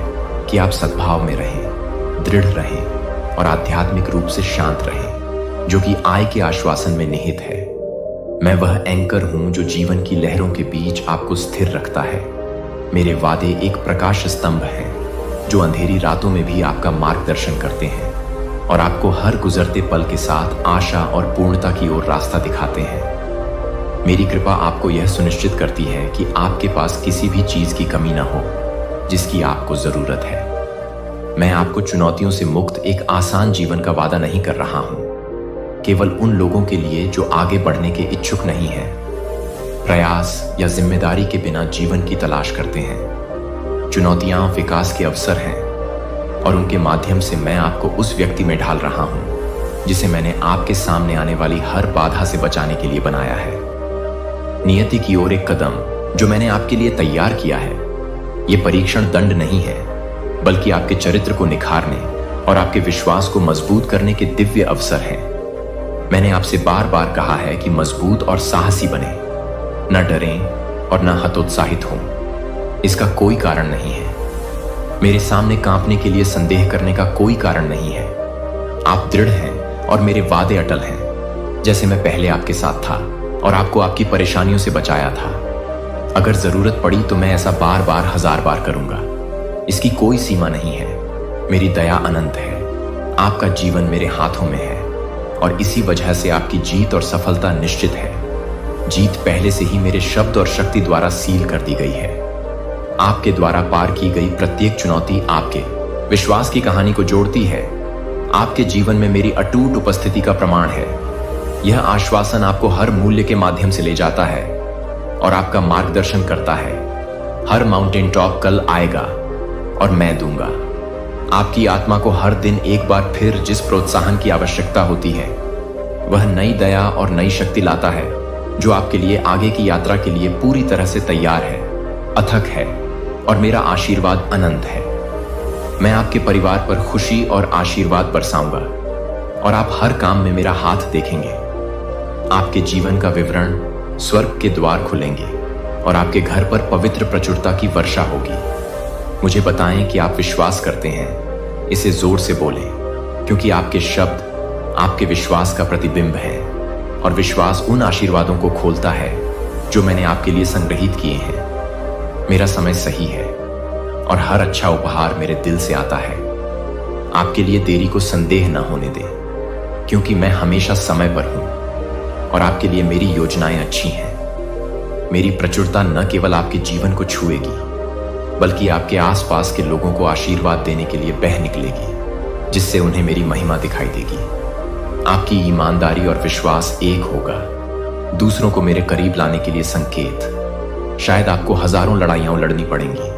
कि आप सद्भाव में रहें, दृढ़ रहें और आध्यात्मिक रूप से शांत रहें, जो कि आय के आश्वासन में निहित है। मैं वह एंकर हूं जो जीवन की लहरों के बीच आपको स्थिर रखता है। मेरे वादे एक प्रकाश स्तंभ हैं जो अंधेरी रातों में भी आपका मार्गदर्शन करते हैं और आपको हर गुजरते पल के साथ आशा और पूर्णता की ओर रास्ता दिखाते हैं। मेरी कृपा आपको यह सुनिश्चित करती है कि आपके पास किसी भी चीज की कमी न हो जिसकी आपको जरूरत है। मैं आपको चुनौतियों से मुक्त एक आसान जीवन का वादा नहीं कर रहा हूं, केवल उन लोगों के लिए जो आगे बढ़ने के इच्छुक नहीं हैं, प्रयास या जिम्मेदारी के बिना जीवन की तलाश करते हैं। चुनौतियां विकास के अवसर हैं और उनके माध्यम से मैं आपको उस व्यक्ति में ढाल रहा हूं जिसे मैंने आपके सामने आने वाली हर बाधा से बचाने के लिए बनाया है। नियति की ओर एक कदम जो मैंने आपके लिए तैयार किया है। यह परीक्षण दंड नहीं है, बल्कि आपके चरित्र को निखारने और आपके विश्वास को मजबूत करने के दिव्य अवसर हैं। मैंने आपसे बार बार कहा है कि मजबूत और साहसी बने, न डरें और न हतोत्साहित हों। इसका कोई कारण नहीं है। मेरे सामने कांपने के लिए संदेह करने का कोई कारण नहीं है। आप दृढ़ हैं और मेरे वादे अटल हैं, जैसे मैं पहले आपके साथ था और आपको आपकी परेशानियों से बचाया था। अगर जरूरत पड़ी तो मैं ऐसा बार बार 1000 बार करूंगा। इसकी कोई सीमा नहीं है। मेरी दया अनंत है। आपका जीवन मेरे हाथों में है और इसी वजह से आपकी जीत और सफलता निश्चित है। जीत पहले से ही मेरे शब्द और शक्ति द्वारा सील कर दी गई है। आपके द्वारा पार की गई प्रत्येक चुनौती आपके विश्वास की कहानी को जोड़ती है। आपके जीवन में मेरी अटूट उपस्थिति का प्रमाण है। यह आश्वासन आपको हर मूल्य के माध्यम से ले जाता है और आपका मार्गदर्शन करता है। हर माउंटेन टॉप कल आएगा और मैं दूंगा। आपकी आत्मा को हर दिन एक बार फिर जिस प्रोत्साहन की आवश्यकता होती है, वह नई दया और नई शक्ति लाता है, जो आपके लिए आगे की यात्रा के लिए पूरी तरह से तैयार है, अथक है और मेरा आशीर्वाद अनंत है। मैं आपके परिवार पर खुशी और आशीर्वाद बरसाऊंगा और आप हर काम में मेरा हाथ देखेंगे। आपके जीवन का विवरण स्वर्ग के द्वार खुलेंगे और आपके घर पर पवित्र प्रचुरता की वर्षा होगी। मुझे बताएं कि आप विश्वास करते हैं। इसे जोर से बोलें, क्योंकि आपके शब्द आपके विश्वास का प्रतिबिंब है और विश्वास उन आशीर्वादों को खोलता है जो मैंने आपके लिए संग्रहित किए हैं। मेरा समय सही है और हर अच्छा उपहार मेरे दिल से आता है। आपके लिए देरी को संदेह न होने दें, क्योंकि मैं हमेशा समय पर हूं और आपके लिए मेरी योजनाएं अच्छी हैं। मेरी प्रचुरता न केवल आपके जीवन को छुएगी, बल्कि आपके आसपास के लोगों को आशीर्वाद देने के लिए बह निकलेगी, जिससे उन्हें मेरी महिमा दिखाई देगी। आपकी ईमानदारी और विश्वास एक होगा, दूसरों को मेरे करीब लाने के लिए संकेत। शायद आपको हजारों लड़ाइयां लड़नी पड़ेंगी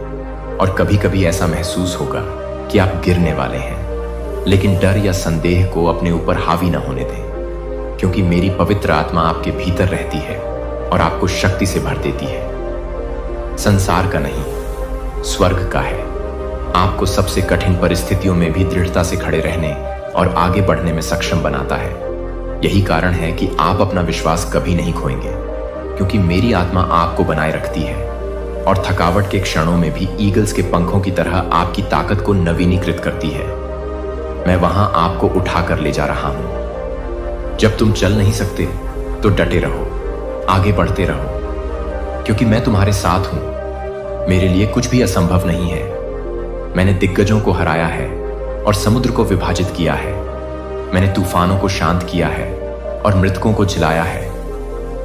और कभी कभी ऐसा महसूस होगा कि आप गिरने वाले हैं, लेकिन डर या संदेह को अपने ऊपर हावी न होने दें, क्योंकि मेरी पवित्र आत्मा आपके भीतर रहती है और आपको शक्ति से भर देती है। संसार का नहीं, स्वर्ग का है। आपको सबसे कठिन परिस्थितियों में भी दृढ़ता से खड़े रहने और आगे बढ़ने में सक्षम बनाता है। यही कारण है कि आप अपना विश्वास कभी नहीं खोएंगे, क्योंकि मेरी आत्मा आपको बनाए रखती है और थकावट के क्षणों में भी ईगल्स के पंखों की तरह आपकी ताकत को नवीनीकृत करती है। मैं वहां आपको उठाकर ले जा रहा हूं। जब तुम चल नहीं सकते तो डटे रहो, आगे बढ़ते रहो, क्योंकि मैं तुम्हारे साथ हूं। मेरे लिए कुछ भी असंभव नहीं है। मैंने दिग्गजों को हराया है और समुद्र को विभाजित किया है। मैंने तूफानों को शांत किया है और मृतकों को जिलाया है।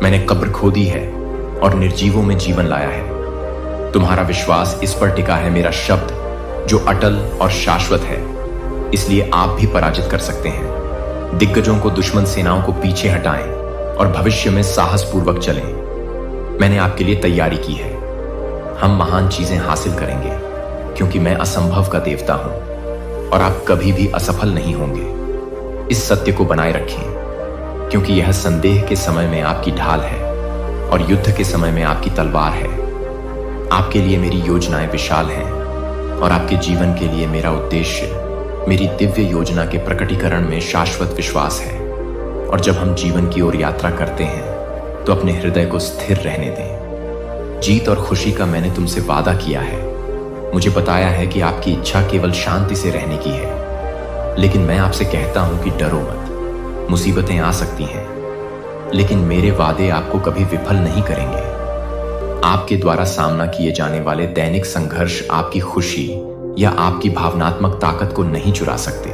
मैंने कब्र खोदी है और निर्जीवों में जीवन लाया है। तुम्हारा विश्वास इस पर टिका है मेरा शब्द, जो अटल और शाश्वत है। इसलिए आप भी पराजित कर सकते हैं। दिग्गजों को दुश्मन सेनाओं को पीछे हटाएं और भविष्य में साहसपूर्वक चलें। मैंने आपके लिए तैयारी की है। हम महान चीजें हासिल करेंगे क्योंकि मैं असंभव का देवता हूं और आप कभी भी असफल नहीं होंगे। इस सत्य को बनाए रखें क्योंकि यह संदेह के समय में आपकी ढाल है और युद्ध के समय में आपकी तलवार है। आपके लिए मेरी योजनाएं विशाल हैं और आपके जीवन के लिए मेरा उद्देश्य मेरी दिव्य योजना के प्रकटीकरण में शाश्वत विश्वास है। और जब हम जीवन की ओर यात्रा करते हैं तो अपने हृदय को स्थिर रहने दें। जीत और खुशी का मैंने तुमसे वादा किया है। मुझे बताया है कि आपकी इच्छा केवल शांति से रहने की है। लेकिन मैं आपसे कहता हूं कि डरो मत। मुसीबतें आ सकती हैं, लेकिन मेरे वादे आपको कभी विफल नहीं करेंगे। आपके द्वारा सामना किए जाने वाले दैनिक संघर्ष आपकी खुशी या आपकी भावनात्मक ताकत को नहीं चुरा सकते।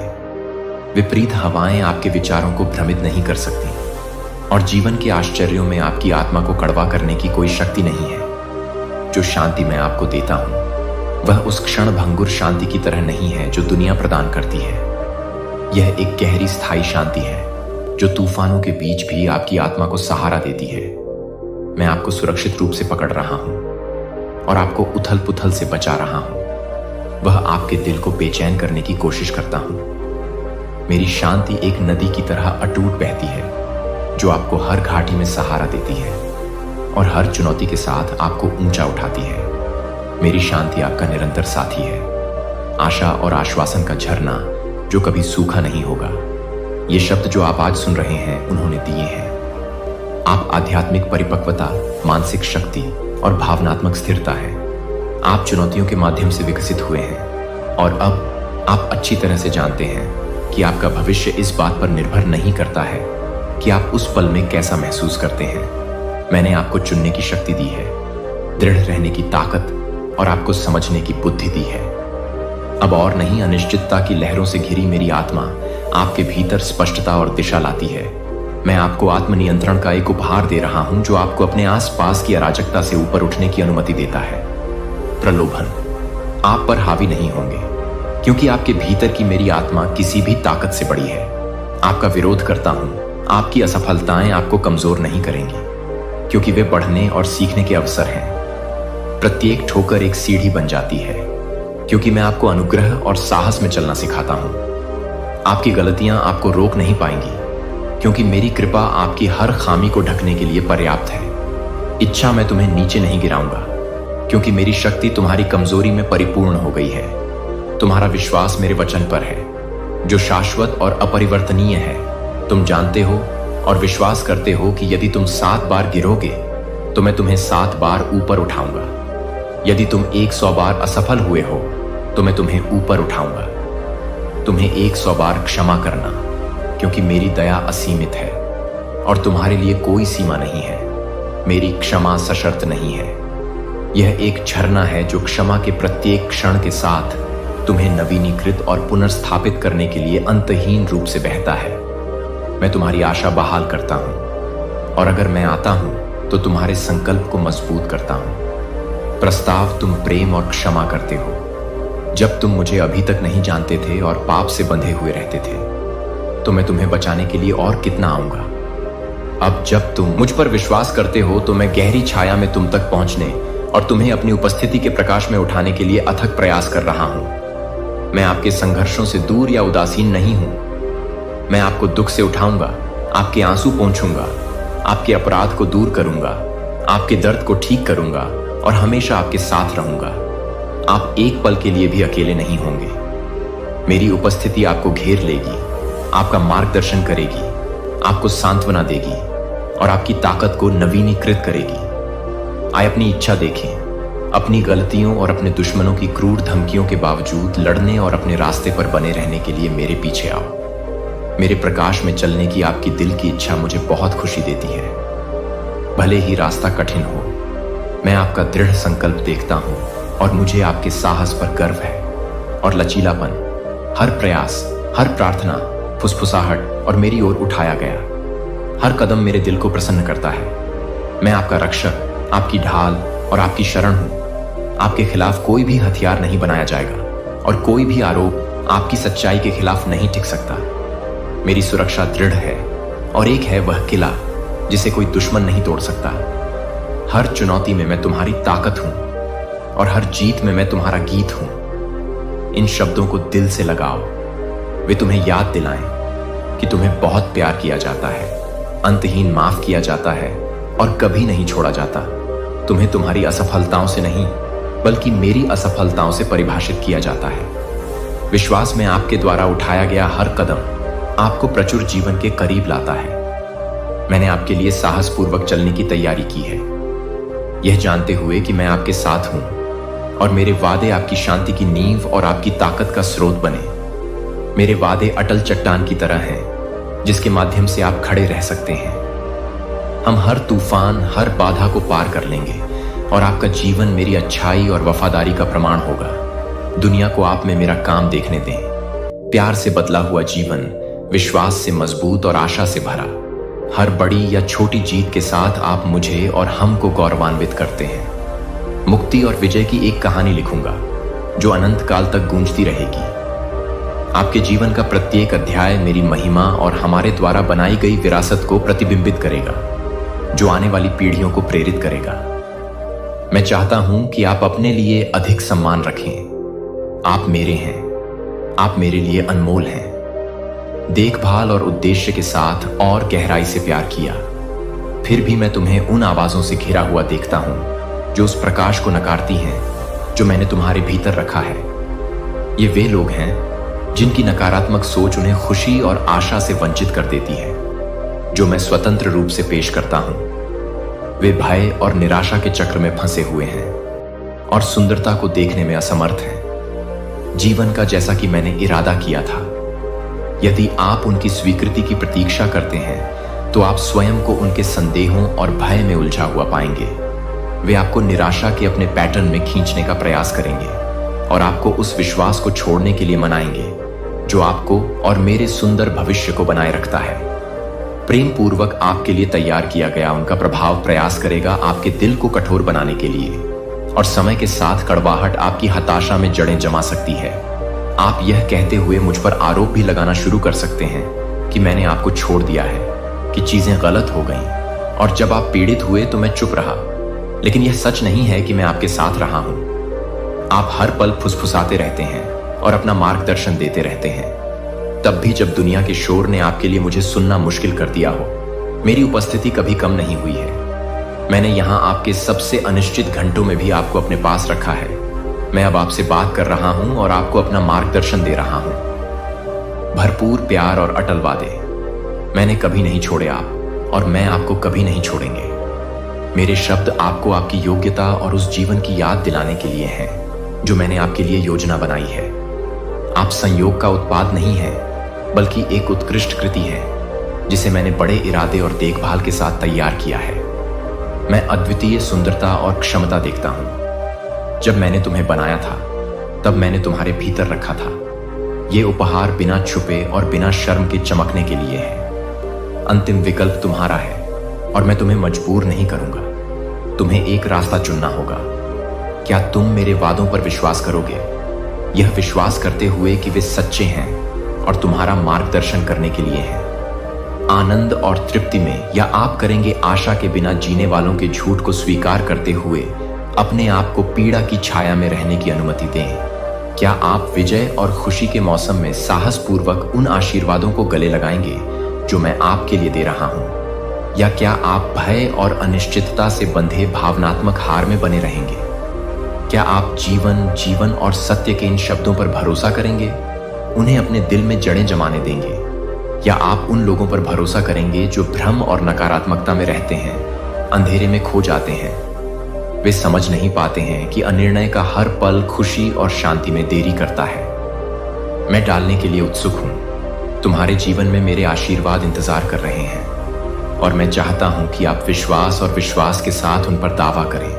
विपरीत हवाएं आपके विचारों को भ्रमित नहीं कर सकती और जीवन के आश्चर्यों में आपकी आत्मा को कड़वा करने की कोई शक्ति नहीं है। जो शांति मैं आपको देता हूं वह उस क्षण भंगुर शांति की तरह नहीं है जो दुनिया प्रदान करती है। यह एक गहरी स्थायी शांति है जो तूफानों के बीच भी आपकी आत्मा को सहारा देती है। मैं आपको सुरक्षित रूप से पकड़ रहा हूं और आपको उथल पुथल से बचा रहा हूं। वह आपके दिल को बेचैन करने की कोशिश करता हूं। मेरी शांति एक नदी की तरह अटूट बहती है जो आपको हर घाटी में सहारा देती है और हर चुनौती के साथ आपको ऊंचा उठाती है। मेरी शांति आपका निरंतर साथी है, आशा और आश्वासन का झरना जो कभी सूखा नहीं होगा। ये शब्द जो आप आज सुन रहे हैं उन्होंने दिए हैं। आप आध्यात्मिक परिपक्वता, मानसिक शक्ति और भावनात्मक स्थिरता है। आप चुनौतियों के माध्यम से विकसित हुए हैं और अब आप अच्छी तरह से जानते हैं कि आपका भविष्य इस बात पर निर्भर नहीं करता है कि आप उस पल में कैसा महसूस करते हैं। मैंने आपको चुनने की शक्ति दी है, दृढ़ रहने की ताकत और आपको समझने की बुद्धि दी है। अब और नहीं, अनिश्चितता की लहरों से घिरी मेरी आत्मा आपके भीतर स्पष्टता और दिशा लाती है। मैं आपको आत्मनियंत्रण का एक उपहार दे रहा हूं जो आपको अपने आसपास की अराजकता से ऊपर उठने की अनुमति देता है। प्रलोभन आप पर हावी नहीं होंगे क्योंकि आपके भीतर की मेरी आत्मा किसी भी ताकत से बड़ी है। आपका विरोध करता हूं। आपकी असफलताएं आपको कमजोर नहीं करेंगी क्योंकि वे बढ़ने और सीखने के अवसर हैं। प्रत्येक ठोकर एक सीढ़ी बन जाती है क्योंकि मैं आपको अनुग्रह और साहस में चलना सिखाता हूं। आपकी गलतियां आपको रोक नहीं पाएंगी क्योंकि मेरी कृपा आपकी हर खामी को ढकने के लिए पर्याप्त है। इच्छा मैं तुम्हें नीचे नहीं गिराऊंगा क्योंकि मेरी शक्ति तुम्हारी कमजोरी में परिपूर्ण हो गई है। तुम्हारा विश्वास मेरे वचन पर है जो शाश्वत और अपरिवर्तनीय है। तुम जानते हो और विश्वास करते हो कि यदि तुम 7 बार गिरोगे तो मैं तुम्हें 7 बार ऊपर उठाऊंगा। यदि तुम 100 बार असफल हुए हो तो मैं तुम्हें ऊपर उठाऊंगा। तुम्हें 100 बार क्षमा करना क्योंकि मेरी दया असीमित है और तुम्हारे लिए कोई सीमा नहीं है। मेरी क्षमा सशर्त नहीं है। यह एक झरना है जो क्षमा के प्रत्येक क्षण के साथ तुम्हें नवीनीकृत और पुनर्स्थापित करने के लिए अंतहीन रूप से बहता है। मैं तुम्हारी आशा बहाल करता हूं और अगर मैं आता हूं तो तुम्हारे संकल्प को मजबूत करता हूं। प्रस्ताव तुम प्रेम और क्षमा करते हो। जब तुम मुझे अभी तक नहीं जानते थे और पाप से बंधे हुए रहते थे तो मैं तुम्हें बचाने के लिए और कितना आऊंगा। अब जब तुम मुझ पर विश्वास करते हो तो मैं गहरी छाया में तुम तक पहुंचने और तुम्हें अपनी उपस्थिति के प्रकाश में उठाने के लिए अथक प्रयास कर रहा हूं। मैं आपके संघर्षों से दूर या उदासीन नहीं हूं। मैं आपको दुख से उठाऊंगा, आपके आंसू पोंछूंगा, आपके अपराध को दूर करूंगा, आपके दर्द को ठीक करूंगा और हमेशा आपके साथ रहूंगा। आप एक पल के लिए भी अकेले नहीं होंगे। मेरी उपस्थिति आपको घेर लेगी, आपका मार्गदर्शन करेगी, आपको सांत्वना देगी और आपकी ताकत को नवीनीकृत करेगी। आए अपनी इच्छा देखें। अपनी गलतियों और अपने दुश्मनों की क्रूर धमकियों के बावजूद लड़ने और अपने रास्ते पर बने रहने के लिए मेरे पीछे आओ। मेरे प्रकाश में चलने की आपकी दिल की इच्छा मुझे बहुत खुशी देती है। भले ही रास्ता कठिन हो, मैं आपका दृढ़ संकल्प देखता हूं और मुझे आपके साहस पर गर्व है और लचीलापन। हर प्रयास, हर प्रार्थना, फुसफुसाहट और मेरी ओर उठाया गया हर कदम मेरे दिल को प्रसन्न करता है। मैं आपका रक्षक, आपकी ढाल और आपकी शरण हूं। आपके खिलाफ कोई भी हथियार नहीं बनाया जाएगा और कोई भी आरोप आपकी सच्चाई के खिलाफ नहीं टिक सकता। मेरी सुरक्षा दृढ़ है और एक है वह किला जिसे कोई दुश्मन नहीं तोड़ सकता। हर चुनौती में मैं तुम्हारी ताकत हूं और हर जीत में मैं तुम्हारा गीत हूं। इन शब्दों को दिल से लगाओ, वे तुम्हें याद दिलाएं कि तुम्हें बहुत प्यार किया जाता है, अंतहीन माफ किया जाता है और कभी नहीं छोड़ा जाता। तुम्हें तुम्हारी असफलताओं से नहीं बल्कि मेरी असफलताओं से परिभाषित किया जाता है। विश्वास में आपके द्वारा उठाया गया हर कदम आपको प्रचुर जीवन के करीब लाता है। मैंने आपके लिए साहसपूर्वक चलने की तैयारी की है, यह जानते हुए कि मैं आपके साथ हूं और मेरे वादे आपकी शांति की नींव और आपकी ताकत का स्रोत बने। मेरे वादे अटल चट्टान की तरह हैं जिसके माध्यम से आप खड़े रह सकते हैं। हम हर तूफान, हर बाधा को पार कर लेंगे और आपका जीवन मेरी अच्छाई और वफादारी का प्रमाण होगा। दुनिया को आप में मेरा काम देखने दें। प्यार से बदला हुआ जीवन, विश्वास से मजबूत और आशा से भरा। हर बड़ी या छोटी जीत के साथ आप मुझे और हमको गौरवान्वित करते हैं। मुक्ति और विजय की एक कहानी लिखूंगा जो अनंत काल तक गूंजती रहेगी। आपके जीवन का प्रत्येक अध्याय मेरी महिमा और हमारे द्वारा बनाई गई विरासत को प्रतिबिंबित करेगा, जो आने वाली पीढ़ियों को प्रेरित करेगा। मैं चाहता हूं कि आप अपने लिए अधिक सम्मान रखें। आप मेरे हैं, आप मेरे लिए अनमोल हैं। देखभाल और उद्देश्य के साथ और गहराई से प्यार किया। फिर भी मैं तुम्हें उन आवाजों से घिरा हुआ देखता हूं जो उस प्रकाश को नकारती हैं जो मैंने तुम्हारे भीतर रखा है। ये वे लोग हैं जिनकी नकारात्मक सोच उन्हें खुशी और आशा से वंचित कर देती है, जो मैं स्वतंत्र रूप से पेश करता हूं। वे भय और निराशा के चक्र में फंसे हुए हैं और सुंदरता को देखने में असमर्थ हैं। जीवन का जैसा कि मैंने इरादा किया था। यदि आप उनकी स्वीकृति की प्रतीक्षा करते हैं तो आप स्वयं को उनके संदेहों और भय में उलझा हुआ पाएंगे। वे आपको निराशा के अपने पैटर्न में खींचने का प्रयास करेंगे और आपको उस विश्वास को छोड़ने के लिए मनाएंगे जो आपको और मेरे सुंदर भविष्य को बनाए रखता है। प्रेम पूर्वक आपके लिए तैयार किया गया उनका प्रभाव प्रयास करेगा आपके दिल को कठोर बनाने के लिए, और समय के साथ कड़वाहट आपकी हताशा में जड़ें जमा सकती है। आप यह कहते हुए मुझ पर आरोप भी लगाना शुरू कर सकते हैं कि मैंने आपको छोड़ दिया है, कि चीजें गलत हो गईं, और जब आप पीड़ित हुए तो मैं चुप रहा। लेकिन यह सच नहीं है कि मैं आपके साथ रहा हूं। आप हर पल फुसफुसाते रहते हैं और अपना मार्गदर्शन देते रहते हैं, तब भी जब दुनिया के शोर ने आपके लिए मुझे सुनना मुश्किल कर दिया हो। मेरी उपस्थिति कभी कम नहीं हुई है। मैंने यहां आपके सबसे अनिश्चित घंटों में भी आपको अपने पास रखा है। मैं अब आपसे बात कर रहा हूं और आपको अपना मार्गदर्शन दे रहा हूं। भरपूर प्यार और अटल वादे। मैंने कभी नहीं छोड़े आप, और मैं आपको कभी नहीं छोड़ेंगे। मेरे शब्द आपको आपकी योग्यता और उस जीवन की याद दिलाने के लिए हैं जो मैंने आपके लिए योजना बनाई है। आप संयोग का उत्पाद नहीं हैं, बल्कि एक उत्कृष्ट कृति है जिसे मैंने बड़े इरादे और देखभाल के साथ तैयार किया है। मैं अद्वितीय सुंदरता और क्षमता देखता हूं। जब मैंने तुम्हें बनाया था तब मैंने तुम्हारे भीतर रखा था। ये उपहार बिना छुपे और बिना शर्म के चमकने के लिए है। अंतिम विकल्प तुम्हारा है और मैं तुम्हें मजबूर नहीं करूंगा। तुम्हें एक रास्ता चुनना होगा। क्या तुम मेरे वादों पर विश्वास करोगे, यह विश्वास करते हुए कि वे सच्चे हैं और तुम्हारा मार्गदर्शन करने के लिए हैं? आनंद और तृप्ति में, या आप करेंगे आशा के बिना जीने वालों के झूठ को स्वीकार करते हुए अपने आप को पीड़ा की छाया में रहने की अनुमति दें? क्या आप विजय और खुशी के मौसम में साहसपूर्वक उन आशीर्वादों को गले लगाएंगे जो मैं आपके लिए दे रहा हूं, या क्या आप भय और अनिश्चितता से बंधे भावनात्मक हार में बने रहेंगे? क्या आप जीवन और सत्य के इन शब्दों पर भरोसा करेंगे, उन्हें अपने दिल में जड़ें जमाने देंगे, या आप उन लोगों पर भरोसा करेंगे जो भ्रम और नकारात्मकता में रहते हैं, अंधेरे में खो जाते हैं? वे समझ नहीं पाते हैं कि अनिर्णय का हर पल खुशी और शांति में देरी करता है। मैं डालने के लिए उत्सुक हूं। तुम्हारे जीवन में मेरे आशीर्वाद इंतजार कर रहे हैं, और मैं चाहता हूं कि आप विश्वास और विश्वास के साथ उन पर दावा करें।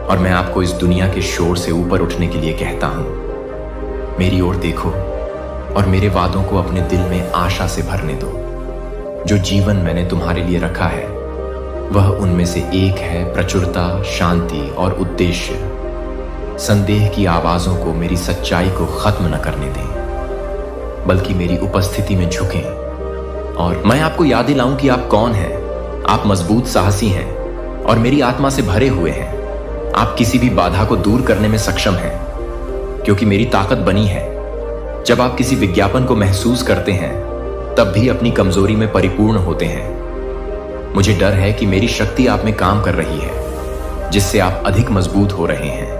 और मैं आपको इस दुनिया के शोर से ऊपर उठने के लिए कहता हूं, मेरी ओर देखो और मेरे वादों को अपने दिल में आशा से भरने दो। जो जीवन मैंने तुम्हारे लिए रखा है वह उनमें से एक है प्रचुरता, शांति और उद्देश्य। संदेह की आवाजों को, मेरी सच्चाई को खत्म न करने दें। बल्कि मेरी उपस्थिति में झुकें। और मैं आपको याद दिलाऊं कि आप कौन हैं। आप मजबूत साहसी हैं और मेरी आत्मा से भरे हुए हैं। आप किसी भी बाधा को दूर करने में सक्षम हैं, क्योंकि मेरी ताकत बनी है। जब आप किसी विज्ञापन को महसूस करते हैं, तब भी अपनी कमजोरी में परिपूर्ण होते हैं। मुझे डर है कि मेरी शक्ति आप में काम कर रही है, जिससे आप अधिक मजबूत हो रहे हैं।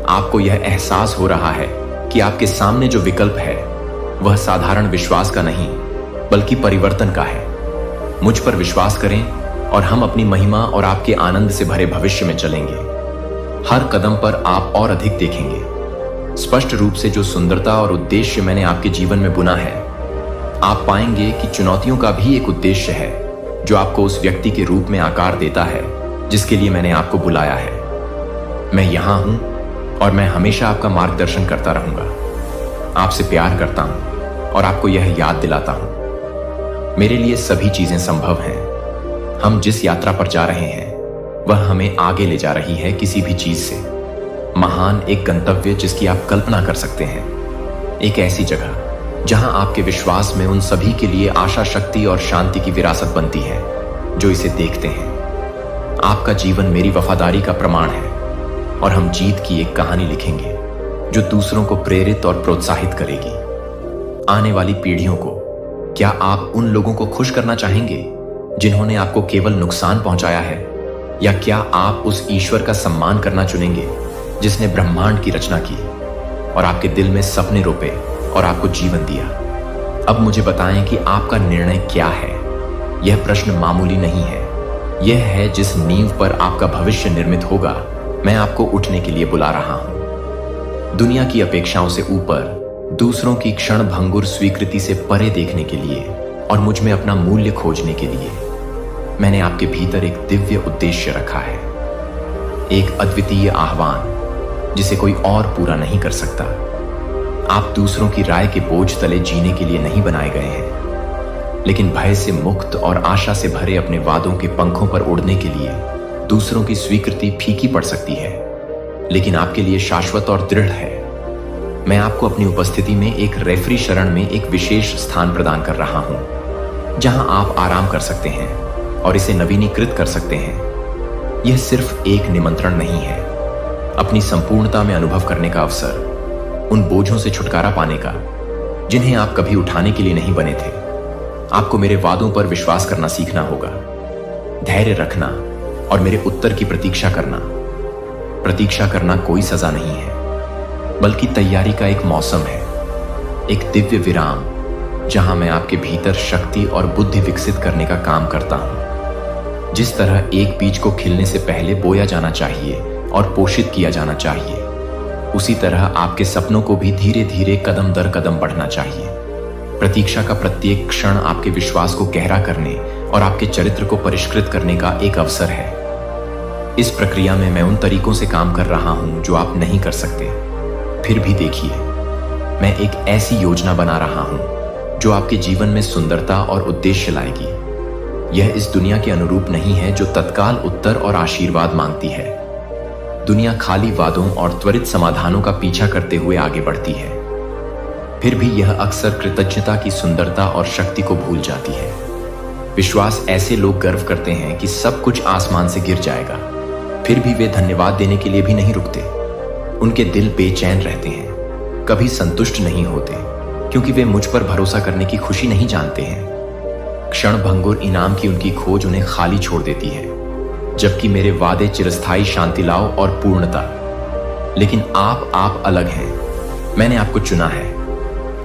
आपको यह एहसास हो रहा है कि आपके सामने जो विकल्प है वह साधारण विश्वास का नहीं, बल्कि परिवर्तन का है। मुझ पर विश्वास करें और हम अपनी महिमा और आपके आनंद से भरे भविष्य में चलेंगे। हर कदम पर आप और अधिक देखेंगे। स्पष्ट रूप से जो सुंदरता और उद्देश्य मैंने आपके जीवन में बुना है, आप पाएंगे कि चुनौतियों का भी एक उद्देश्य है, जो आपको उस व्यक्ति के रूप में आकार देता है जिसके लिए मैंने आपको बुलाया है। मैं यहां हूं और मैं हमेशा आपका मार्गदर्शन करता रहूंगा। आपसे प्यार करता हूं और आपको यह याद दिलाता हूं, मेरे लिए सभी चीजें संभव हैं। हम जिस यात्रा पर जा रहे हैं वह हमें आगे ले जा रही है, किसी भी चीज से महान, एक गंतव्य जिसकी आप कल्पना कर सकते हैं। एक ऐसी जगह जहां आपके विश्वास में उन सभी के लिए आशा, शक्ति और शांति की विरासत बनती है जो इसे देखते हैं। आपका जीवन मेरी वफादारी का प्रमाण है और हम जीत की एक कहानी लिखेंगे जो दूसरों को प्रेरित और प्रोत्साहित करेगी। आने वाली पीढ़ियों को, क्या आप उन लोगों को खुश करना चाहेंगे जिन्होंने आपको केवल नुकसान पहुंचाया है, या क्या आप उस ईश्वर का सम्मान करना चुनेंगे जिसने ब्रह्मांड की रचना की और आपके दिल में सपने रोपे और आपको जीवन दिया? अब मुझे बताएं कि आपका निर्णय क्या है। यह प्रश्न मामूली नहीं है। यह है जिस नींव पर आपका भविष्य निर्मित होगा। मैं आपको उठने के लिए बुला रहा हूं, दुनिया की अपेक्षाओं से ऊपर, दूसरों की क्षण भंगुर स्वीकृति से परे देखने के लिए और मुझ में अपना मूल्य खोजने के लिए। मैंने आपके भीतर एक दिव्य उद्देश्य रखा है, एक अद्वितीय आह्वान जिसे कोई और पूरा नहीं कर सकता। आप दूसरों की राय के बोझ तले जीने के लिए नहीं बनाए गए हैं, लेकिन भय से मुक्त और आशा से भरे अपने वादों के पंखों पर उड़ने के लिए। दूसरों की स्वीकृति फीकी पड़ सकती है, लेकिन आपके लिए शाश्वत और दृढ़ है। मैं आपको अपनी उपस्थिति में एक रेफरी शरण में एक विशेष स्थान प्रदान कर रहा हूं, जहां आप आराम कर सकते हैं और इसे नवीनीकृत कर सकते हैं। यह सिर्फ एक निमंत्रण नहीं है, अपनी संपूर्णता में अनुभव करने का अवसर, उन बोझों से छुटकारा पाने का जिन्हें आप कभी उठाने के लिए नहीं बने थे। आपको मेरे वादों पर विश्वास करना सीखना होगा, धैर्य रखना और मेरे उत्तर की प्रतीक्षा करना। प्रतीक्षा करना कोई सजा नहीं है, बल्कि तैयारी का एक मौसम है, एक दिव्य विराम जहां मैं आपके भीतर शक्ति और बुद्धि विकसित करने का काम करता हूं। जिस तरह एक बीज को खिलने से पहले बोया जाना चाहिए और पोषित किया जाना चाहिए, उसी तरह आपके सपनों को भी धीरे धीरे कदम दर कदम बढ़ना चाहिए। प्रतीक्षा का प्रत्येक क्षण आपके विश्वास को गहरा करने और आपके चरित्र को परिष्कृत करने का एक अवसर है। इस प्रक्रिया में मैं उन तरीकों से काम कर रहा हूं जो आप नहीं कर सकते। फिर भी देखिए, मैं एक ऐसी योजना बना रहा हूं जो आपके जीवन में सुंदरता और उद्देश्य लाएगी। यह इस दुनिया के अनुरूप नहीं है जो तत्काल उत्तर और आशीर्वाद मांगती है। दुनिया खाली वादों और त्वरित समाधानों का पीछा करते हुए आगे बढ़ती है। फिर भी यह अक्सर कृतज्ञता की सुंदरता और शक्ति को भूल जाती है। विश्वास ऐसे लोग गर्व करते हैं कि सब कुछ आसमान से गिर जाएगा, फिर भी वे धन्यवाद देने के लिए भी नहीं रुकते। उनके दिल बेचैन रहते हैं, कभी संतुष्ट नहीं होते, क्योंकि वे मुझ पर भरोसा करने की खुशी नहीं जानते हैं। क्षण भंगुर इनाम की उनकी खोज उन्हें खाली छोड़ देती है, जबकि मेरे वादे चिरस्थायी शांति लाओ और पूर्णता। लेकिन आप अलग हैं। मैंने आपको चुना है।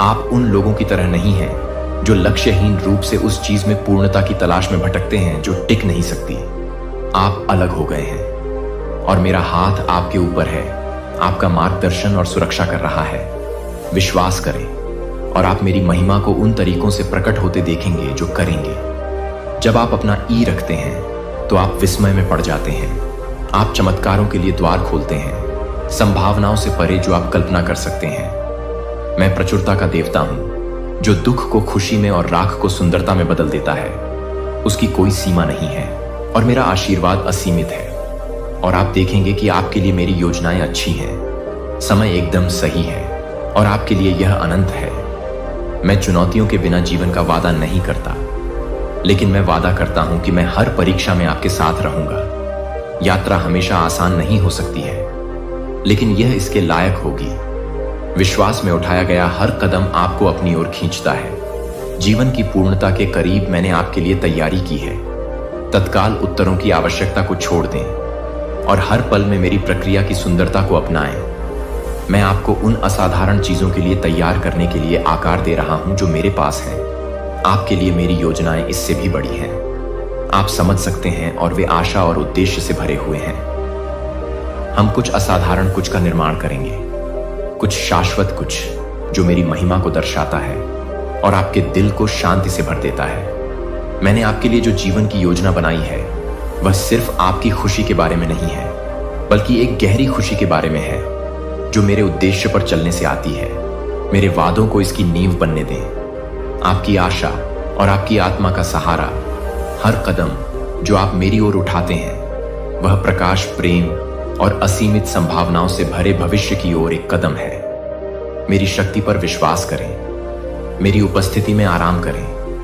आप उन लोगों की तरह नहीं हैं जो लक्ष्यहीन रूप से उस चीज में पूर्णता की तलाश में भटकते हैं जो टिक नहीं सकती। आप अलग हो गए हैं और मेरा हाथ आपके ऊपर है, आपका मार्गदर्शन और सुरक्षा कर रहा है। विश्वास करें और आप मेरी महिमा को उन तरीकों से प्रकट होते देखेंगे जो करेंगे। जब आप अपना ई रखते हैं तो आप विस्मय में पड़ जाते हैं। आप चमत्कारों के लिए द्वार खोलते हैं, संभावनाओं से परे जो आप कल्पना कर सकते हैं। मैं प्रचुरता का देवता हूं, जो दुख को खुशी में और राख को सुंदरता में बदल देता है। उसकी कोई सीमा नहीं है और मेरा आशीर्वाद असीमित है। और आप देखेंगे कि आपके लिए मेरी योजनाएं अच्छी हैं। समय एकदम सही है और आपके लिए यह अनंत है। मैं चुनौतियों के बिना जीवन का वादा नहीं करता, लेकिन मैं वादा करता हूं कि मैं हर परीक्षा में आपके साथ रहूंगा। यात्रा हमेशा आसान नहीं हो सकती है, लेकिन यह इसके लायक होगी। विश्वास में उठाया गया हर कदम आपको अपनी ओर खींचता है। जीवन की पूर्णता के करीब मैंने आपके लिए तैयारी की है। तत्काल उत्तरों की आवश्यकता को छोड़ दें और हर पल में मेरी प्रक्रिया की सुंदरता को अपनाएं। मैं आपको उन असाधारण चीजों के लिए तैयार करने के लिए आकार दे रहा हूं जो मेरे पास हैं। आपके लिए मेरी योजनाएं इससे भी बड़ी हैं। आप समझ सकते हैं, और वे आशा और उद्देश्य से भरे हुए हैं। हम कुछ असाधारण कुछ का निर्माण करेंगे, कुछ शाश्वत कुछ जो मेरी महिमा को दर्शाता है और आपके दिल को शांति से भर देता है। मैंने आपके लिए जो जीवन की योजना बनाई है वह सिर्फ आपकी खुशी के बारे में नहीं है, बल्कि एक गहरी खुशी के बारे में है जो मेरे उद्देश्य पर चलने से आती है। मेरे वादों को इसकी नींव बनने दें। आपकी आशा और आपकी आत्मा का सहारा, हर कदम जो आप मेरी ओर उठाते हैं वह प्रकाश, प्रेम और असीमित संभावनाओं से भरे भविष्य की ओर एक कदम है। मेरी शक्ति पर विश्वास करें, मेरी उपस्थिति में आराम करें